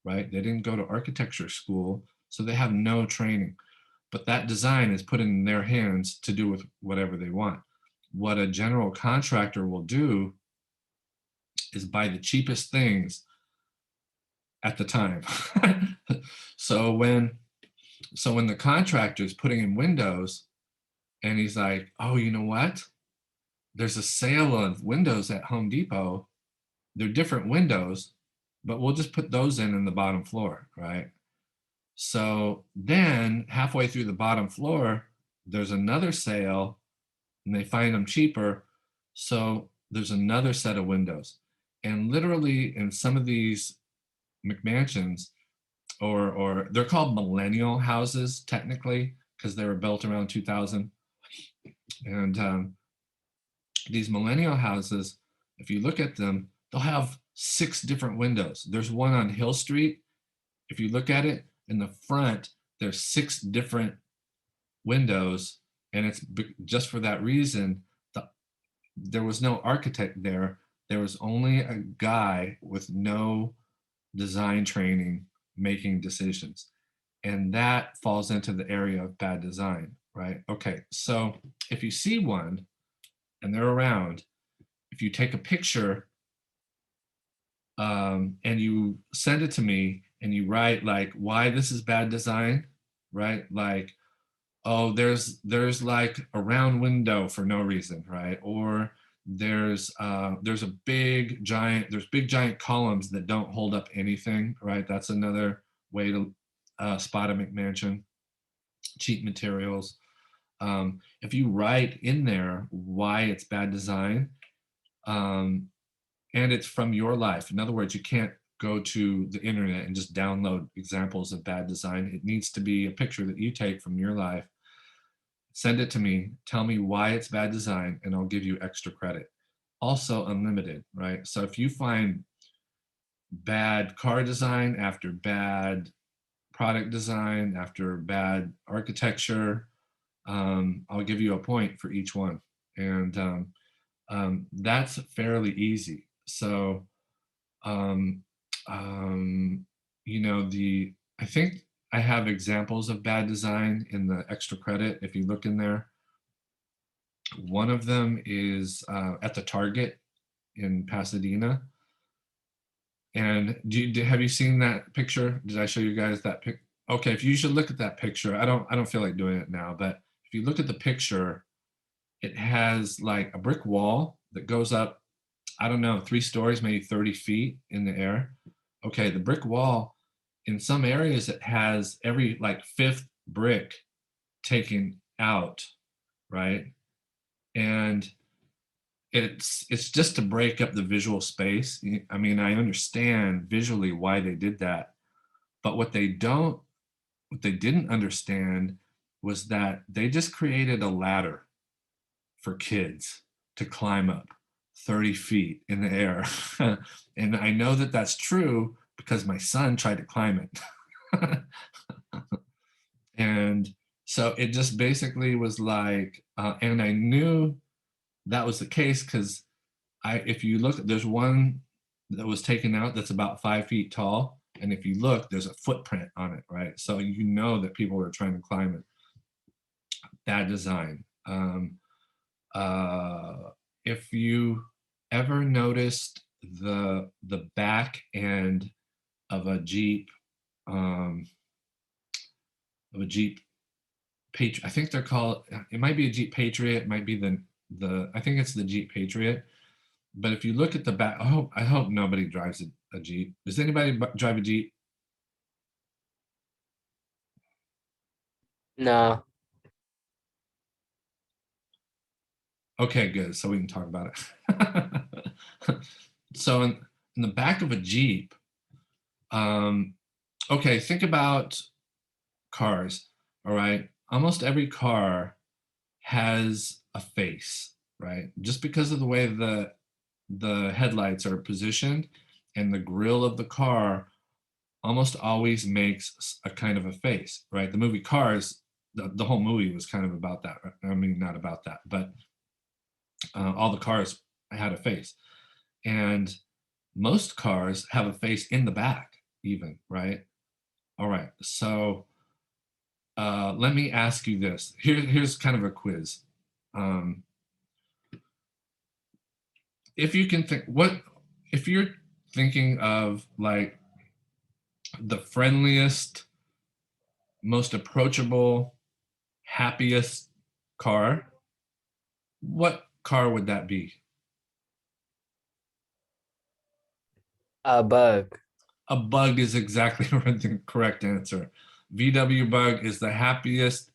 right? They didn't go to architecture school, so they have no training. But that design is put in their hands to do with whatever they want. What a general contractor will do is buy the cheapest things at the time. so when so when the contractor is putting in windows and he's like, "Oh, you know what? There's a sale of windows at Home Depot. They're different windows, but we'll just put those in the bottom floor, right?" So then halfway through the bottom floor, there's another sale and they find them cheaper. So there's another set of windows. And literally in some of these McMansions, or they're called millennial houses technically because they were built around 2000. And these millennial houses, if you look at them, they'll have 6 different windows. There's one on Hill Street. If you look at it in the front, there's 6 different windows, and it's just for that reason. There was no architect there. There was only a guy with no design training making decisions. And that falls into the area of bad design, right? Okay, so if you see one and they're around, if you take a picture and you send it to me and you write like why this is bad design, right? Like, oh, there's like a round window for no reason, right? Or there's a big giant columns that don't hold up anything, right? That's another way to spot a McMansion. Cheap materials. If you write in there why it's bad design, um, and it's from your life. In other words, you can't go to the internet and just download examples of bad design. It needs to be a picture that you take from your life. Send it to me. Tell me why it's bad design, and I'll give you extra credit. Also, unlimited, right? So if you find bad car design after bad product design after bad architecture, I'll give you a point for each one. And that's fairly easy. So, um, um, I think I have examples of bad design in the extra credit if you look in there. One of them is at the Target in Pasadena. And have you seen that picture? Did I show you guys that pic? Okay, if you should look at that picture. I don't feel like doing it now, but if you look at the picture, it has like a brick wall that goes up, I don't know, 3 stories, maybe 30 feet in the air. Okay, the brick wall, in some areas, it has every like fifth brick taken out, right? And it's just to break up the visual space. I mean, I understand visually why they did that, but what they didn't understand was that they just created a ladder for kids to climb up 30 feet in the air. And I know that that's true because my son tried to climb it. And so it just basically was like, and I knew that was the case because if you look, there's one that was taken out that's about 5 feet tall. And if you look, there's a footprint on it, right? So you know that people were trying to climb it. Bad design. If you ever noticed the back end of a Jeep, um, of a Jeep Patriot, I think they're called. It might be a Jeep Patriot. It might be the. I think it's the Jeep Patriot. But if you look at the back, I hope nobody drives a Jeep. Does anybody drive a Jeep? No. Okay, good. So we can talk about it. So in the back of a Jeep, um, okay, think about cars. All right, almost every car has a face, right? Just because of the way the headlights are positioned and the grill of the car almost always makes a kind of a face, right? The movie Cars, the whole movie was kind of about that. Right? I mean, not about that, but all the cars had a face. And most cars have a face in the back, even, right? All right. So let me ask you this. Here's kind of a quiz. Um, if you can think, what if you're thinking of like the friendliest, most approachable, happiest car, what car would that be? A bug. A Bug is exactly the correct answer. VW Bug is the happiest.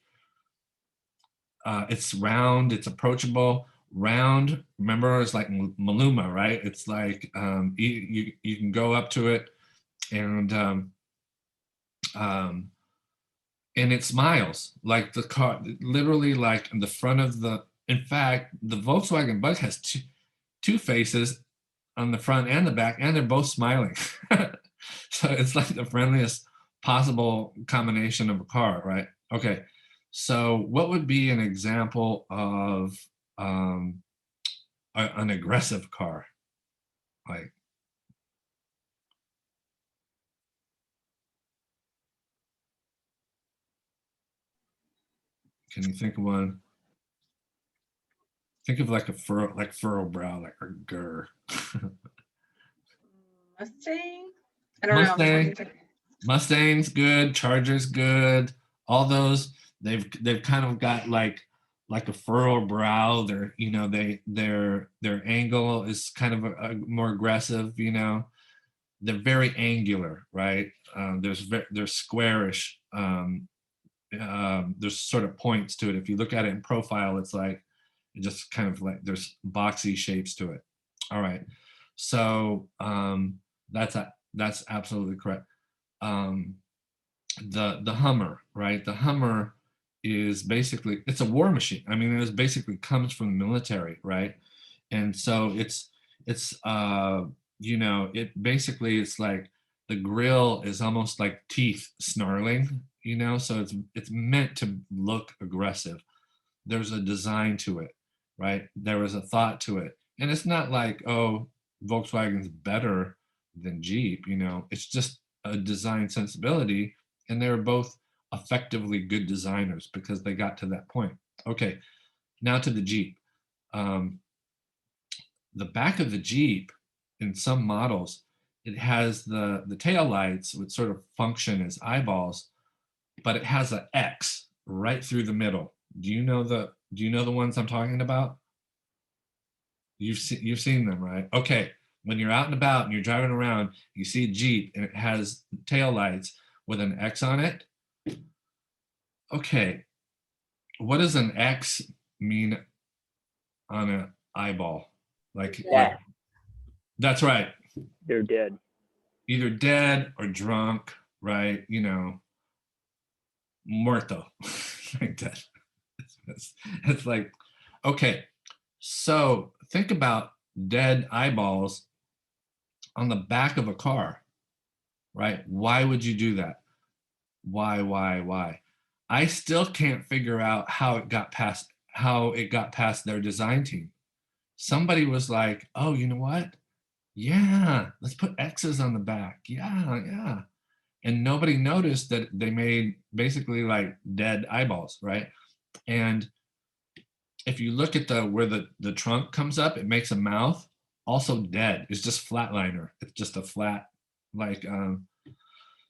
It's round, it's approachable. Round, remember, it's like Maluma, right? It's like you can go up to it and um, it smiles like the car, literally like in the front of the. In fact, the Volkswagen Bug has two faces on the front and the back, and they're both smiling. So it's like the friendliest possible combination of a car, right? Okay. So what would be an example of um, an aggressive car? Like, can you think of one? Think of like a furrow brow, like a grr. Mustang? I don't know. I'm trying Mustang. to. Mustang's good, Charger's good. All those they've kind of got like a furrow brow. They're their angle is kind of a more aggressive. They're very angular, right? They're squarish. There's sort of points to it. If you look at it in profile, it's like it just kind of like there's boxy shapes to it. All right, so that's absolutely correct. Um, the Hummer, right? The Hummer is basically it's a war machine. I mean, it basically comes from the military, right? And so it basically it's like the grill is almost like teeth snarling, so it's meant to look aggressive. There's a design to it, right? There was a thought to it. And it's not like, oh, Volkswagen's better than Jeep, it's just a design sensibility. And they're both effectively good designers because they got to that point. Okay, now to the Jeep. Um, the back of the Jeep, in some models, it has the tail lights, which sort of function as eyeballs, but it has an X right through the middle. Do you know the ones I'm talking about? You've seen them, right? Okay. When you're out and about and you're driving around, you see a Jeep and it has tail lights with an X on it. Okay. What does an X mean on an eyeball? Like Yeah, that's right. they're dead. Either dead or drunk, right? Muerto. Like that. It's like, okay. So think about dead eyeballs on the back of a car, right? Why would you do that? Why? I still can't figure out how it got past their design team. Somebody was like, "Oh, you know what? Yeah, let's put X's on the back. Yeah." And nobody noticed that they made basically like dead eyeballs, right? And if you look at where the trunk comes up, it makes a mouth, also dead. It's just flatliner. It's just a flat, like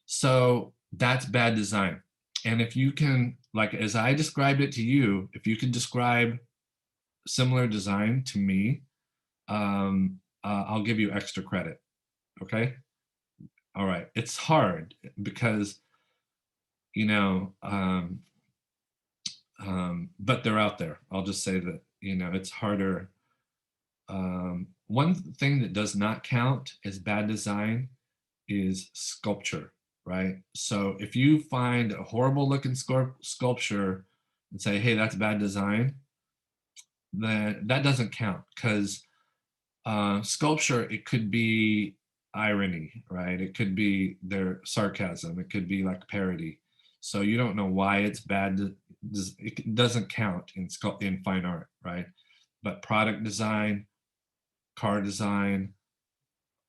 so that's bad design. And if you can, like as I described it to you, if you can describe similar design to me, I'll give you extra credit. Okay. All right. It's hard because you know, but they're out there. I'll just say that it's harder. One thing that does not count as bad design is sculpture, right? So if you find a horrible looking sculpture and say, hey, that's bad design, then that doesn't count because sculpture, it could be irony, right? It could be their sarcasm. It could be like parody. So you don't know why it's bad. It doesn't count in fine art, right? But product design, car design,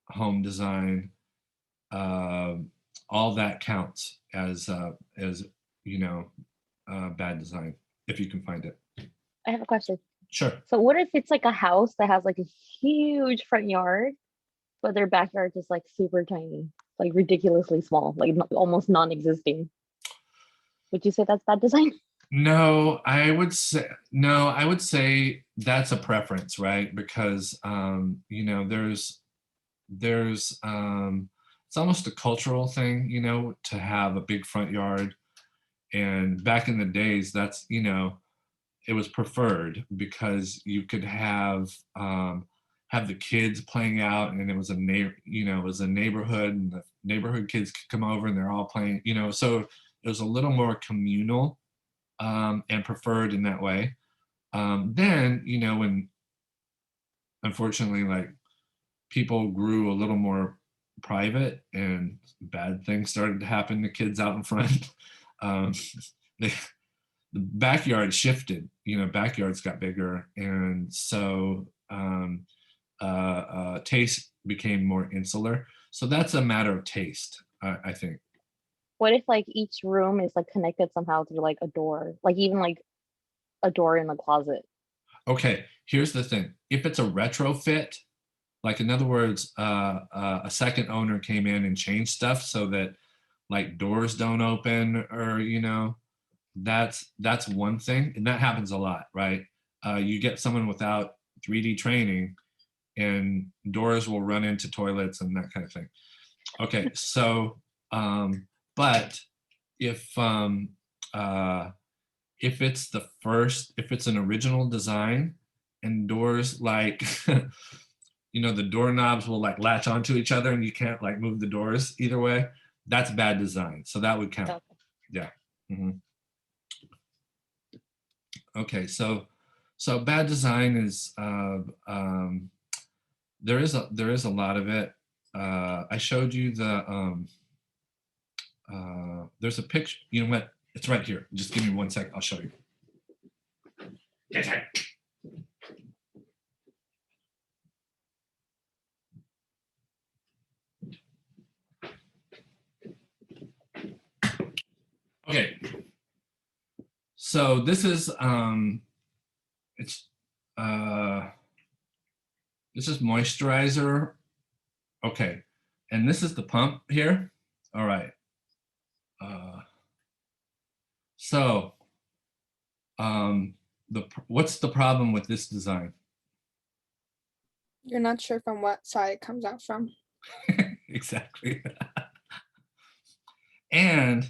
home design, uh, all that counts as you know bad design if you can find it. I have a question. Sure. So what if it's like a house that has like a huge front yard, but their backyard is like super tiny, like ridiculously small, like almost non-existing? Would you say that's bad design? No, I would say that's a preference, right? Because there's it's almost a cultural thing, to have a big front yard. And back in the days, that's it was preferred because you could have the kids playing out, and it was it was a neighborhood, and the neighborhood kids could come over and they're all playing, so it was a little more communal, and preferred in that way. Then, when unfortunately, like, people grew a little more private and bad things started to happen to kids out in front, um, they, the backyard shifted, backyards got bigger. And so taste became more insular. So that's a matter of taste, I think. What if like each room is like connected somehow through like a door, like even like a door in the closet? Okay, here's the thing. If it's a retrofit, like, in other words, a second owner came in and changed stuff so that, like, doors don't open, or that's one thing, and that happens a lot, right? You get someone without 3D training, and doors will run into toilets and that kind of thing. Okay, so but if uh, if it's an original design, and doors, like, the doorknobs will, like, latch onto each other and you can't, like, move the doors either way, that's bad design. So that would count. Okay. Yeah. Okay, so bad design is there is a lot of it. I showed you there's a picture. You know what? It's right here. Just give me 1 sec. I'll show you. Okay. So this is it's this is moisturizer. Okay. And this is the pump here. All right. So what's the problem with this design? You're not sure from what side it comes out from. Exactly. And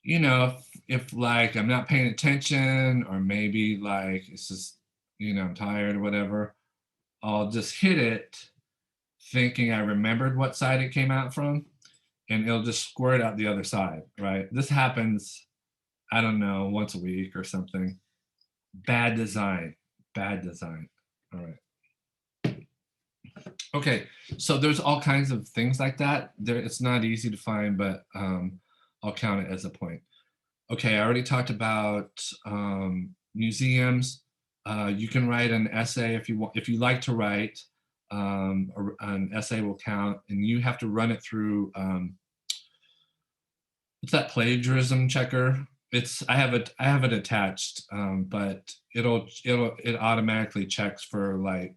if like I'm not paying attention, or maybe like it's just I'm tired or whatever, I'll just hit it thinking I remembered what side it came out from, and it'll just squirt out the other side, right? This happens, I don't know, once a week or something. Bad design. All right. Okay, so there's all kinds of things like that. It's not easy to find, but I'll count it as a point. Okay, I already talked about museums. You can write an essay if you want. If you like to write, an essay will count, and you have to run it through. It's that plagiarism checker. I have it attached, but it automatically checks for, like,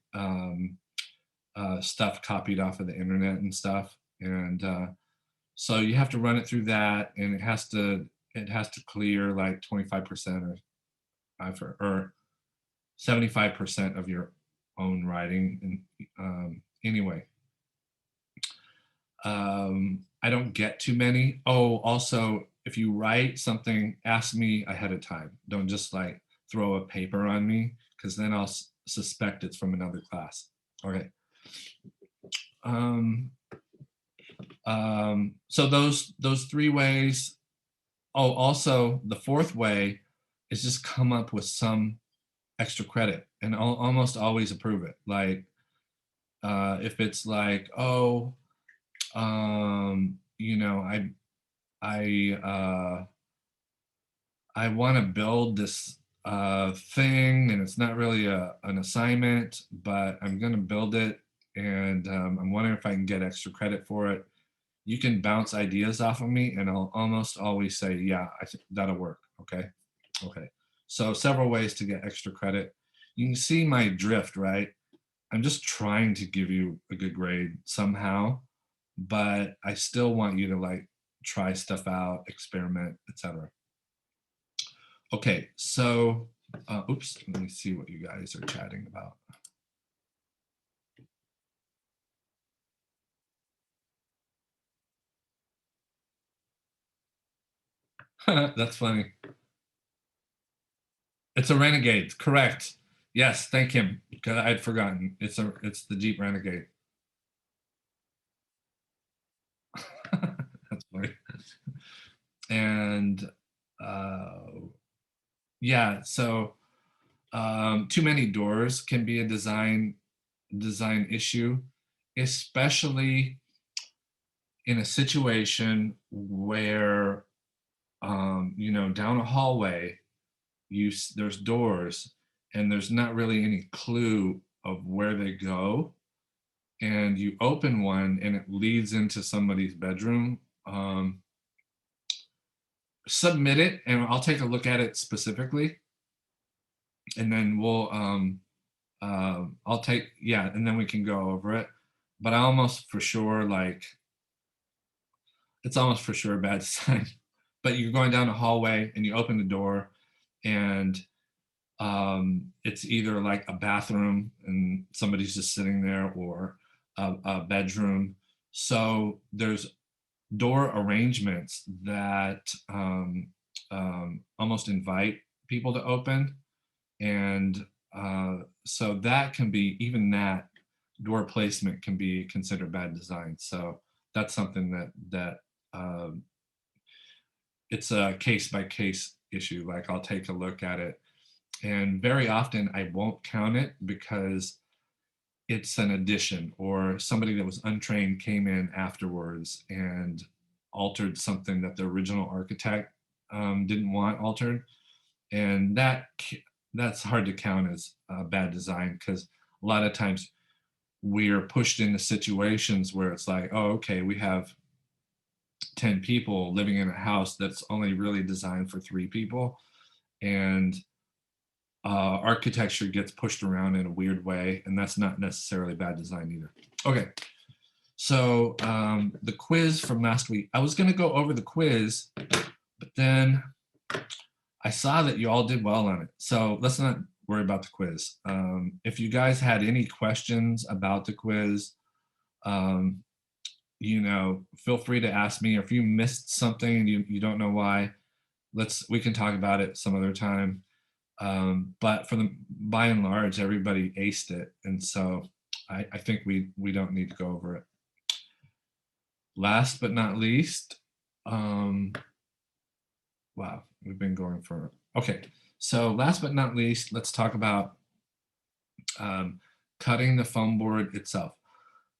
stuff copied off of the internet and stuff, and so you have to run it through that, and it has to clear like 25% or 75% of your own writing. And anyway, I don't get too many. Oh, also, if you write something, ask me ahead of time. Don't just, like, throw a paper on me, because then I'll suspect it's from another class. Okay. So those 3 ways. Oh, also, the 4th way is just come up with some extra credit, and almost always approve it. Like, if it's like, oh, You know, I I want to build this thing, and it's not really an assignment, but I'm going to build it, and I'm wondering if I can get extra credit for it. You can bounce ideas off of me, and I'll almost always say, yeah, I think that'll work. Okay. Okay. So several ways to get extra credit. You can see my drift, right? I'm just trying to give you a good grade somehow, but I still want you to like try stuff out, experiment, etc. Okay, so oops, let me see what you guys are chatting about. That's funny. It's a Renegade, correct. Yes, thank him, because I'd forgotten. It's the Jeep Renegade. That's funny. And yeah, so too many doors can be a design issue, especially in a situation where you know, down a hallway there's doors and there's not really any clue of where they go, and you open one and it leads into somebody's bedroom. Submit it and I'll take a look at it specifically, and then I'll take, yeah, and then we can go over it. But I almost for sure, like, it's almost for sure a bad sign. But you're going down a hallway and you open the door, and it's either like a bathroom and somebody's just sitting there, or a bedroom. So there's door arrangements that almost invite people to open. And so that can be, even that door placement can be considered bad design. So that's something that it's a case by case issue. Like, I'll take a look at it, and very often I won't count it because it's an addition, or somebody that was untrained came in afterwards and altered something that the original architect didn't want altered. And that's hard to count as bad design, because a lot of times we are pushed into situations where it's like, oh, okay, we have 10 people living in a house that's only really designed for 3 people, and architecture gets pushed around in a weird way, and that's not necessarily bad design either. Okay, so the quiz from last week, I was going to go over the quiz, but then I saw that you all did well on it, so let's not worry about the quiz. If you guys had any questions about the quiz, you know, feel free to ask me. Or if you missed something and you don't know why, we can talk about it some other time. But by and large, everybody aced it, and so I think we don't need to go over it. Last but not least, wow, we've been going for, okay. So last but not least, let's talk about cutting the foam board itself.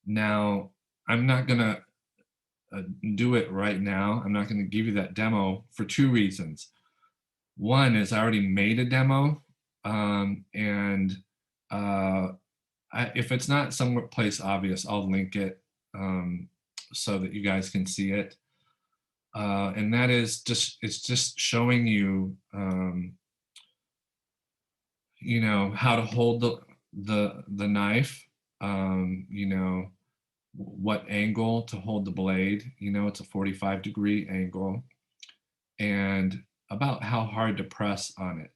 Now, I'm not gonna do it right now. I'm not gonna give you that demo for 2 reasons. One is I already made a demo, and if it's not someplace obvious, I'll link it so that you guys can see it. And that is it's just showing you, you know, how to hold the knife, you know, what angle to hold the blade. You know, it's a 45-degree angle, and about how hard to press on it.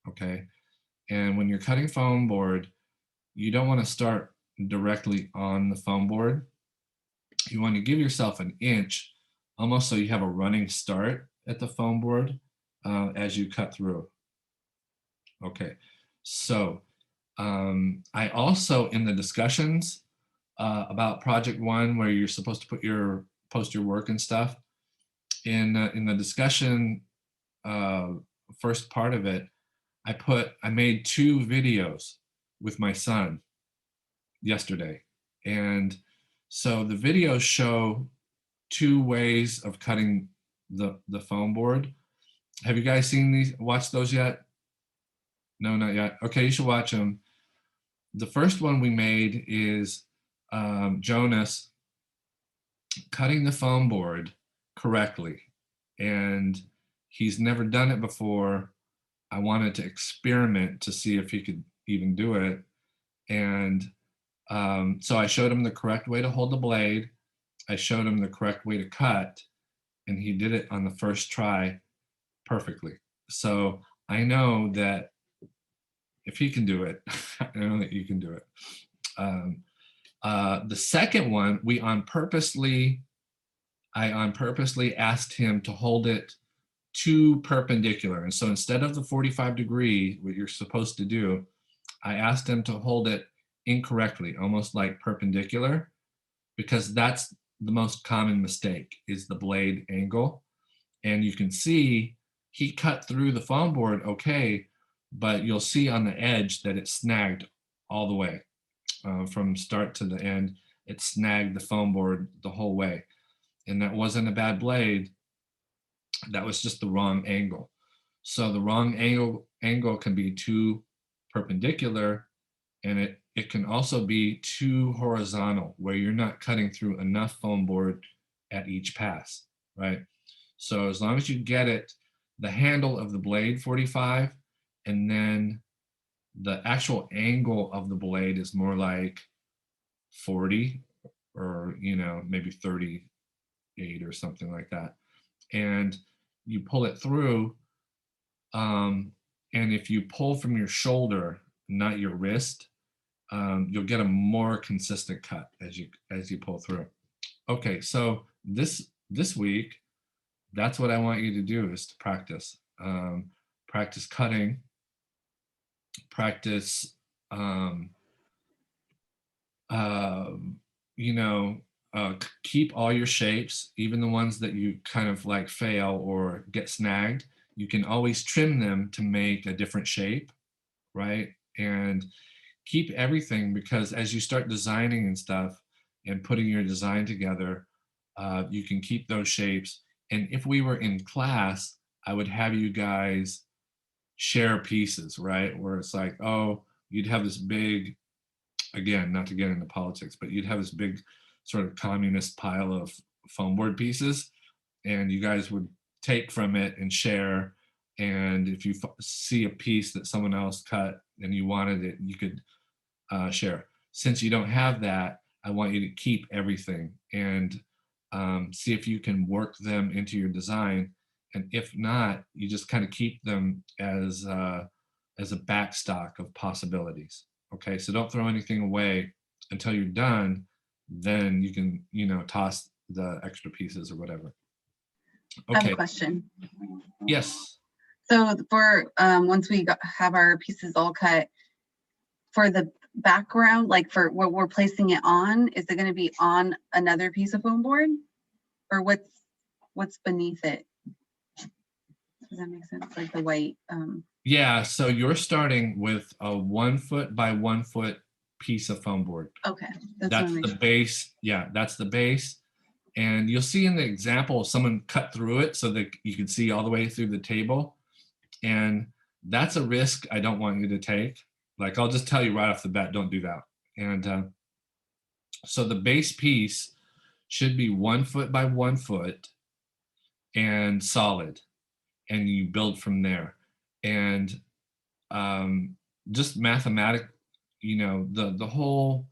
Okay. And when you're cutting foam board, you don't want to start directly on the foam board. You want to give yourself an inch, almost so you have a running start at the foam board as you cut through. Okay, so I also, in the discussions about project 1, where you're supposed to post your work and stuff, in the discussion first part of it, I made 2 videos with my son yesterday. And so the videos show two ways of cutting the foam board. Have you guys seen these, watched those yet? No, not yet. Okay, you should watch them. The first one we made is Jonas cutting the foam board correctly. And he's never done it before. I wanted to experiment to see if he could even do it. And so I showed him the correct way to hold the blade. I showed him the correct way to cut, and he did it on the first try perfectly. So I know that if he can do it, I know that you can do it. The second one, I on purposely asked him to hold it too perpendicular. And so instead of the 45-degree, what you're supposed to do, I asked him to hold it incorrectly, almost like perpendicular, because that's the most common mistake, is the blade angle. And you can see he cut through the foam board okay, but you'll see on the edge that it snagged all the way. From start to the end, it snagged the foam board the whole way. And that wasn't a bad blade, that was just the wrong angle. So the wrong angle can be too perpendicular, and it can also be too horizontal, where you're not cutting through enough foam board at each pass, right? So as long as you get it, the handle of the blade 45, and then the actual angle of the blade is more like 40, or maybe 38 or something like that. And you pull it through, and if you pull from your shoulder, not your wrist, you'll get a more consistent cut as you pull through. Okay, so this week, that's what I want you to do, is to practice. Practice cutting, practice keep all your shapes, even the ones that you kind of like fail or get snagged. You can always trim them to make a different shape, right? And keep everything, because as you start designing and stuff and putting your design together, you can keep those shapes. And if we were in class, I would have you guys share pieces, right? Where it's like, oh, you'd have this big, again, not to get into politics, but you'd have this big sort of communist pile of foam board pieces, and you guys would take from it and share. And if you see a piece that someone else cut and you wanted it, you could share. Since you don't have that, I want you to keep everything and see if you can work them into your design. And if not, you just kind of keep them as a backstock of possibilities. Okay, so don't throw anything away until you're done. Then you can, toss the extra pieces or whatever. I have Okay. a question. Yes. So for once we have our pieces all cut, for the background, like for what we're placing it on, is it going to be on another piece of foam board, or what's beneath it? Does that make sense? Like the white. Yeah. So you're starting with a 1 foot by 1 foot piece of foam board. Okay. That's the base. Yeah, that's the base. And you'll see in the example, someone cut through it so that you can see all the way through the table. And that's a risk I don't want you to take. Like, I'll just tell you right off the bat, don't do that. And so the base piece should be 1 foot by 1 foot and solid. And you build from there. And just mathematic, the whole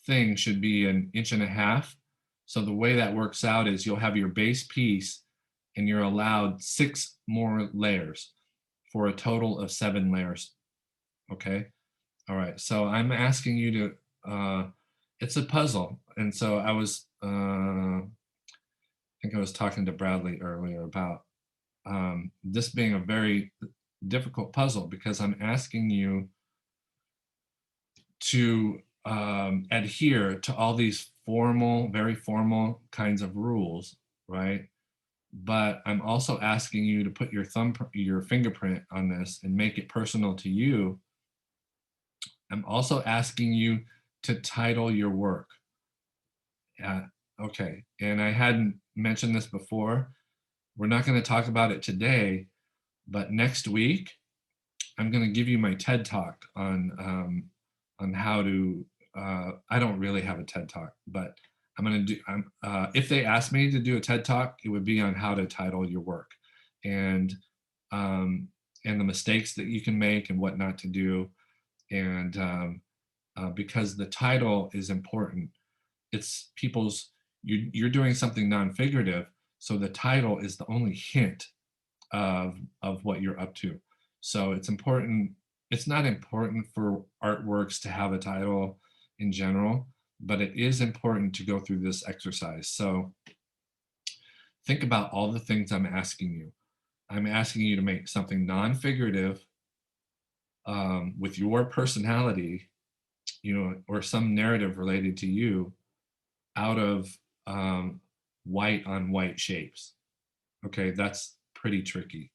thing should be 1.5 inches. So the way that works out is you'll have your base piece and you're allowed 6 more layers for a total of 7 layers. Okay. All right. So I'm asking you to, it's a puzzle. And so I think I was talking to Bradley earlier about this being a very difficult puzzle, because I'm asking you to adhere to all these formal, very formal kinds of rules, right? But I'm also asking you to put your fingerprint on this and make it personal to you. I'm also asking you to title your work. Okay, and I hadn't mentioned this before. We're not going to talk about it today, but next week I'm going to give you my TED talk on how to. I don't really have a TED talk, but I'm going to do. If they ask me to do a TED talk, it would be on how to title your work, and um, and the mistakes that you can make and what not to do, and because the title is important. It's people's. You're doing something non-figurative, so the title is the only hint of what you're up to. So it's important. It's not important for artworks to have a title in general, but it is important to go through this exercise. So think about all the things I'm asking you. I'm asking you to make something non-figurative with your personality, or some narrative related to you out of white on white shapes. Okay, that's pretty tricky.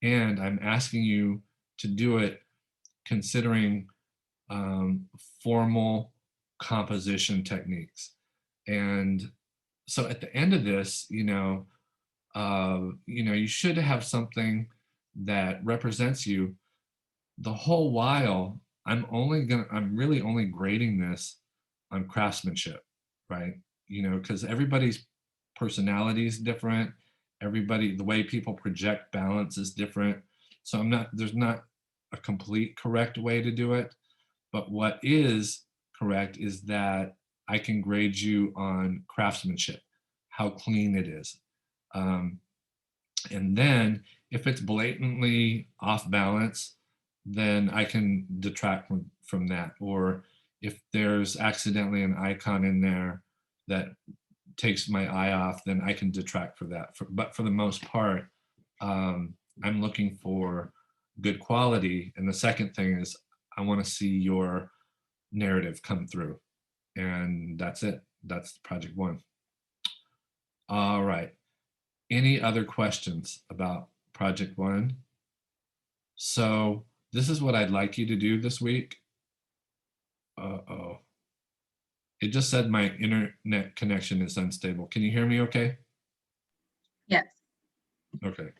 And I'm asking you to do it considering um, formal composition techniques. And so at the end of this, you should have something that represents you. The whole while, I'm really only grading this on craftsmanship, right? Because everybody's personality is different. Everybody, the way people project balance is different. So there's not a complete correct way to do it. But what is correct is that I can grade you on craftsmanship, how clean it is. Um, and then if it's blatantly off balance, then I can detract from that. Or if there's accidentally an icon in there that takes my eye off, then I can detract for that. But for the most part, I'm looking for good quality. And the second thing is I want to see your narrative come through. And that's it. That's project one. All right. Any other questions about project one? So this is what I'd like you to do this week. Uh-oh. It just said my internet connection is unstable. Can you hear me okay? Yes. Okay.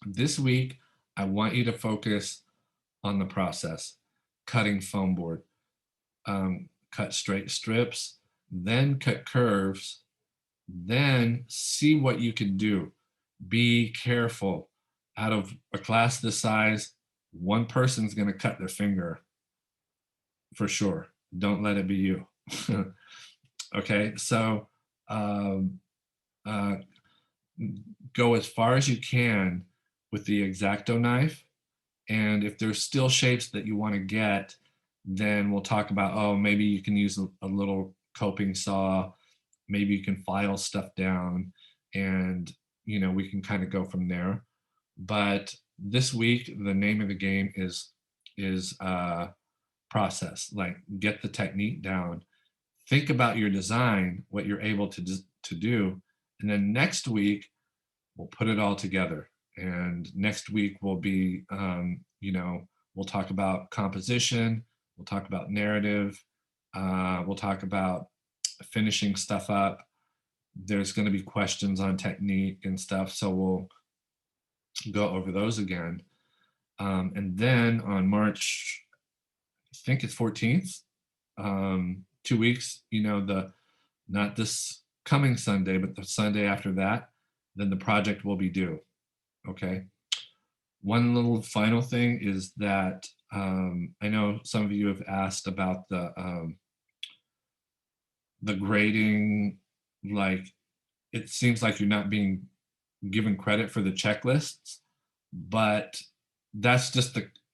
This week, I want you to focus on the process, cutting foam board. Cut straight strips, then cut curves, then see what you can do. Be careful. Out of a class this size, one person's going to cut their finger for sure. Don't let it be you. Okay, so um, uh, go as far as you can with the X-Acto knife. And if there's still shapes that you want to get, then we'll talk about, oh, maybe you can use a little coping saw. Maybe you can file stuff down, and we can kind of go from there. But this week, the name of the game is process. Like, get the technique down. Think about your design, what you're able to do, and then next week we'll put it all together. And next week will be, we'll talk about composition, we'll talk about narrative, we'll talk about finishing stuff up. There's going to be questions on technique and stuff, so we'll go over those again. And then on March, I think it's 14th, 2 weeks, not this coming Sunday, but the Sunday after that, then the project will be due. Okay. One little final thing is that I know some of you have asked about the grading. Like, it seems like you're not being given credit for the checklists, but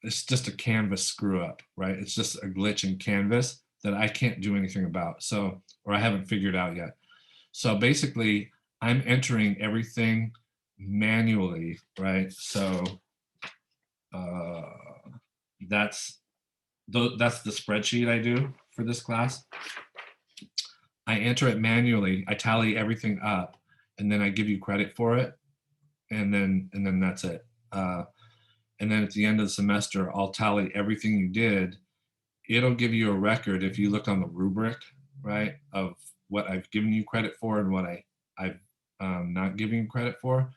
it's just a Canvas screw up, right? It's just a glitch in Canvas that I can't do anything about. So, or I haven't figured out yet. So basically, I'm entering everything manually, right? So that's the spreadsheet I do for this class. I enter it manually. I tally everything up, and then I give you credit for it, and then that's it. And then at the end of the semester, I'll tally everything you did. It'll give you a record if you look on the rubric, right, of what I've given you credit for and what I've not giving you credit for.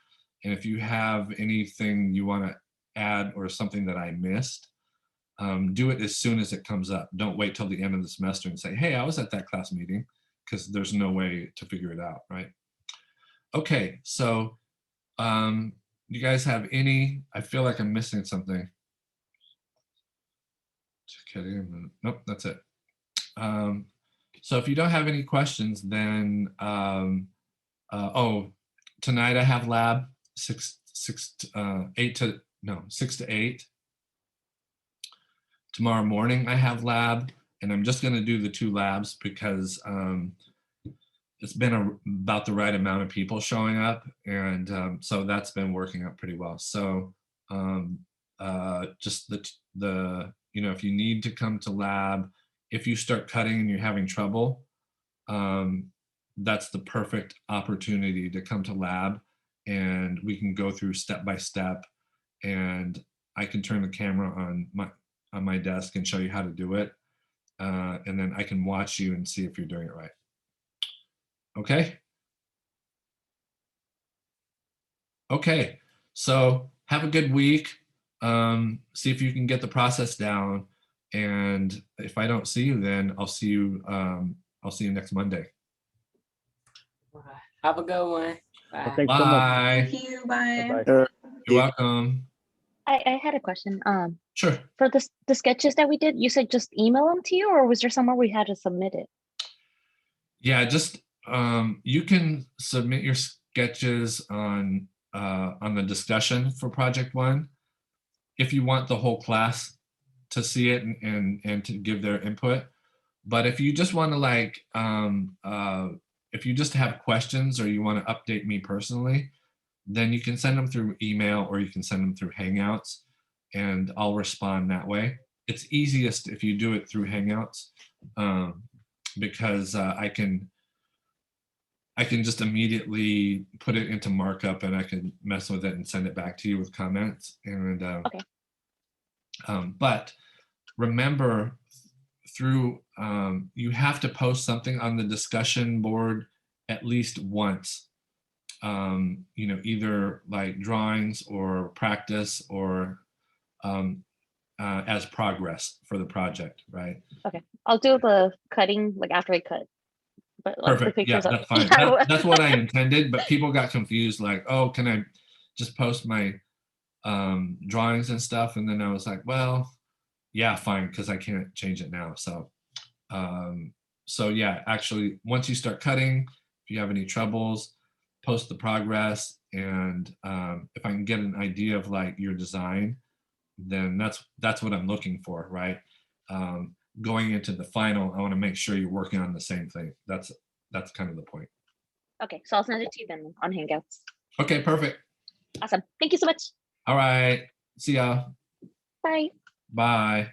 And if you have anything you want to add or something that I missed, do it as soon as it comes up. Don't wait till the end of the semester and say, hey, I was at that class meeting, because there's no way to figure it out, right? Okay, so you guys have any, I feel like I'm missing something. Nope, that's it. So if you don't have any questions, then, oh, tonight I have lab 6 to 8. Tomorrow morning I have lab, and I'm just gonna do the 2 labs because it's been about the right amount of people showing up, and so that's been working out pretty well. So just the you know, if you need to come to lab, if you start cutting and you're having trouble, that's the perfect opportunity to come to lab, and we can go through step by step, and I can turn the camera on my desk and show you how to do it, and then I can watch you and see if you're doing it right. Okay. Okay, so have a good week. See if you can get the process down, and if I don't see you, then I'll see you next Monday. Have a good one. Well, Bye. thanks so much. Bye. Thank you. Bye. Bye. You're welcome. I had a question. Sure. For the sketches that we did, you said just email them to you, or was there somewhere we had to submit it? Yeah, just you can submit your sketches on the discussion for project 1 if you want the whole class to see it and to give their input. But if you just want to, like, if you just have questions or you want to update me personally, then you can send them through email or you can send them through Hangouts, and I'll respond that way. It's easiest if you do it through Hangouts, because I can just immediately put it into markup, and I can mess with it and send it back to you with comments. And Okay. but remember, through you have to post something on the discussion board at least once. You know, either like drawings or practice or as progress for the project, right? Okay, I'll do the cutting like after I cut. But like the Perfect. Yeah, pictures of that's fine. yeah. That's what I intended, but people got confused, like, oh, can I just post my drawings and stuff? And then I was like, well, yeah, fine, because I can't change it now. So so yeah, actually, once you start cutting, if you have any troubles, post the progress, and if I can get an idea of like your design, then that's what I'm looking for, right? Going into the final, I want to make sure you're working on the same thing. That's kind of the point. Okay, so I'll send it to you then on Hangouts. Okay, perfect. Awesome. Thank you so much. All right. See ya. Bye. Bye.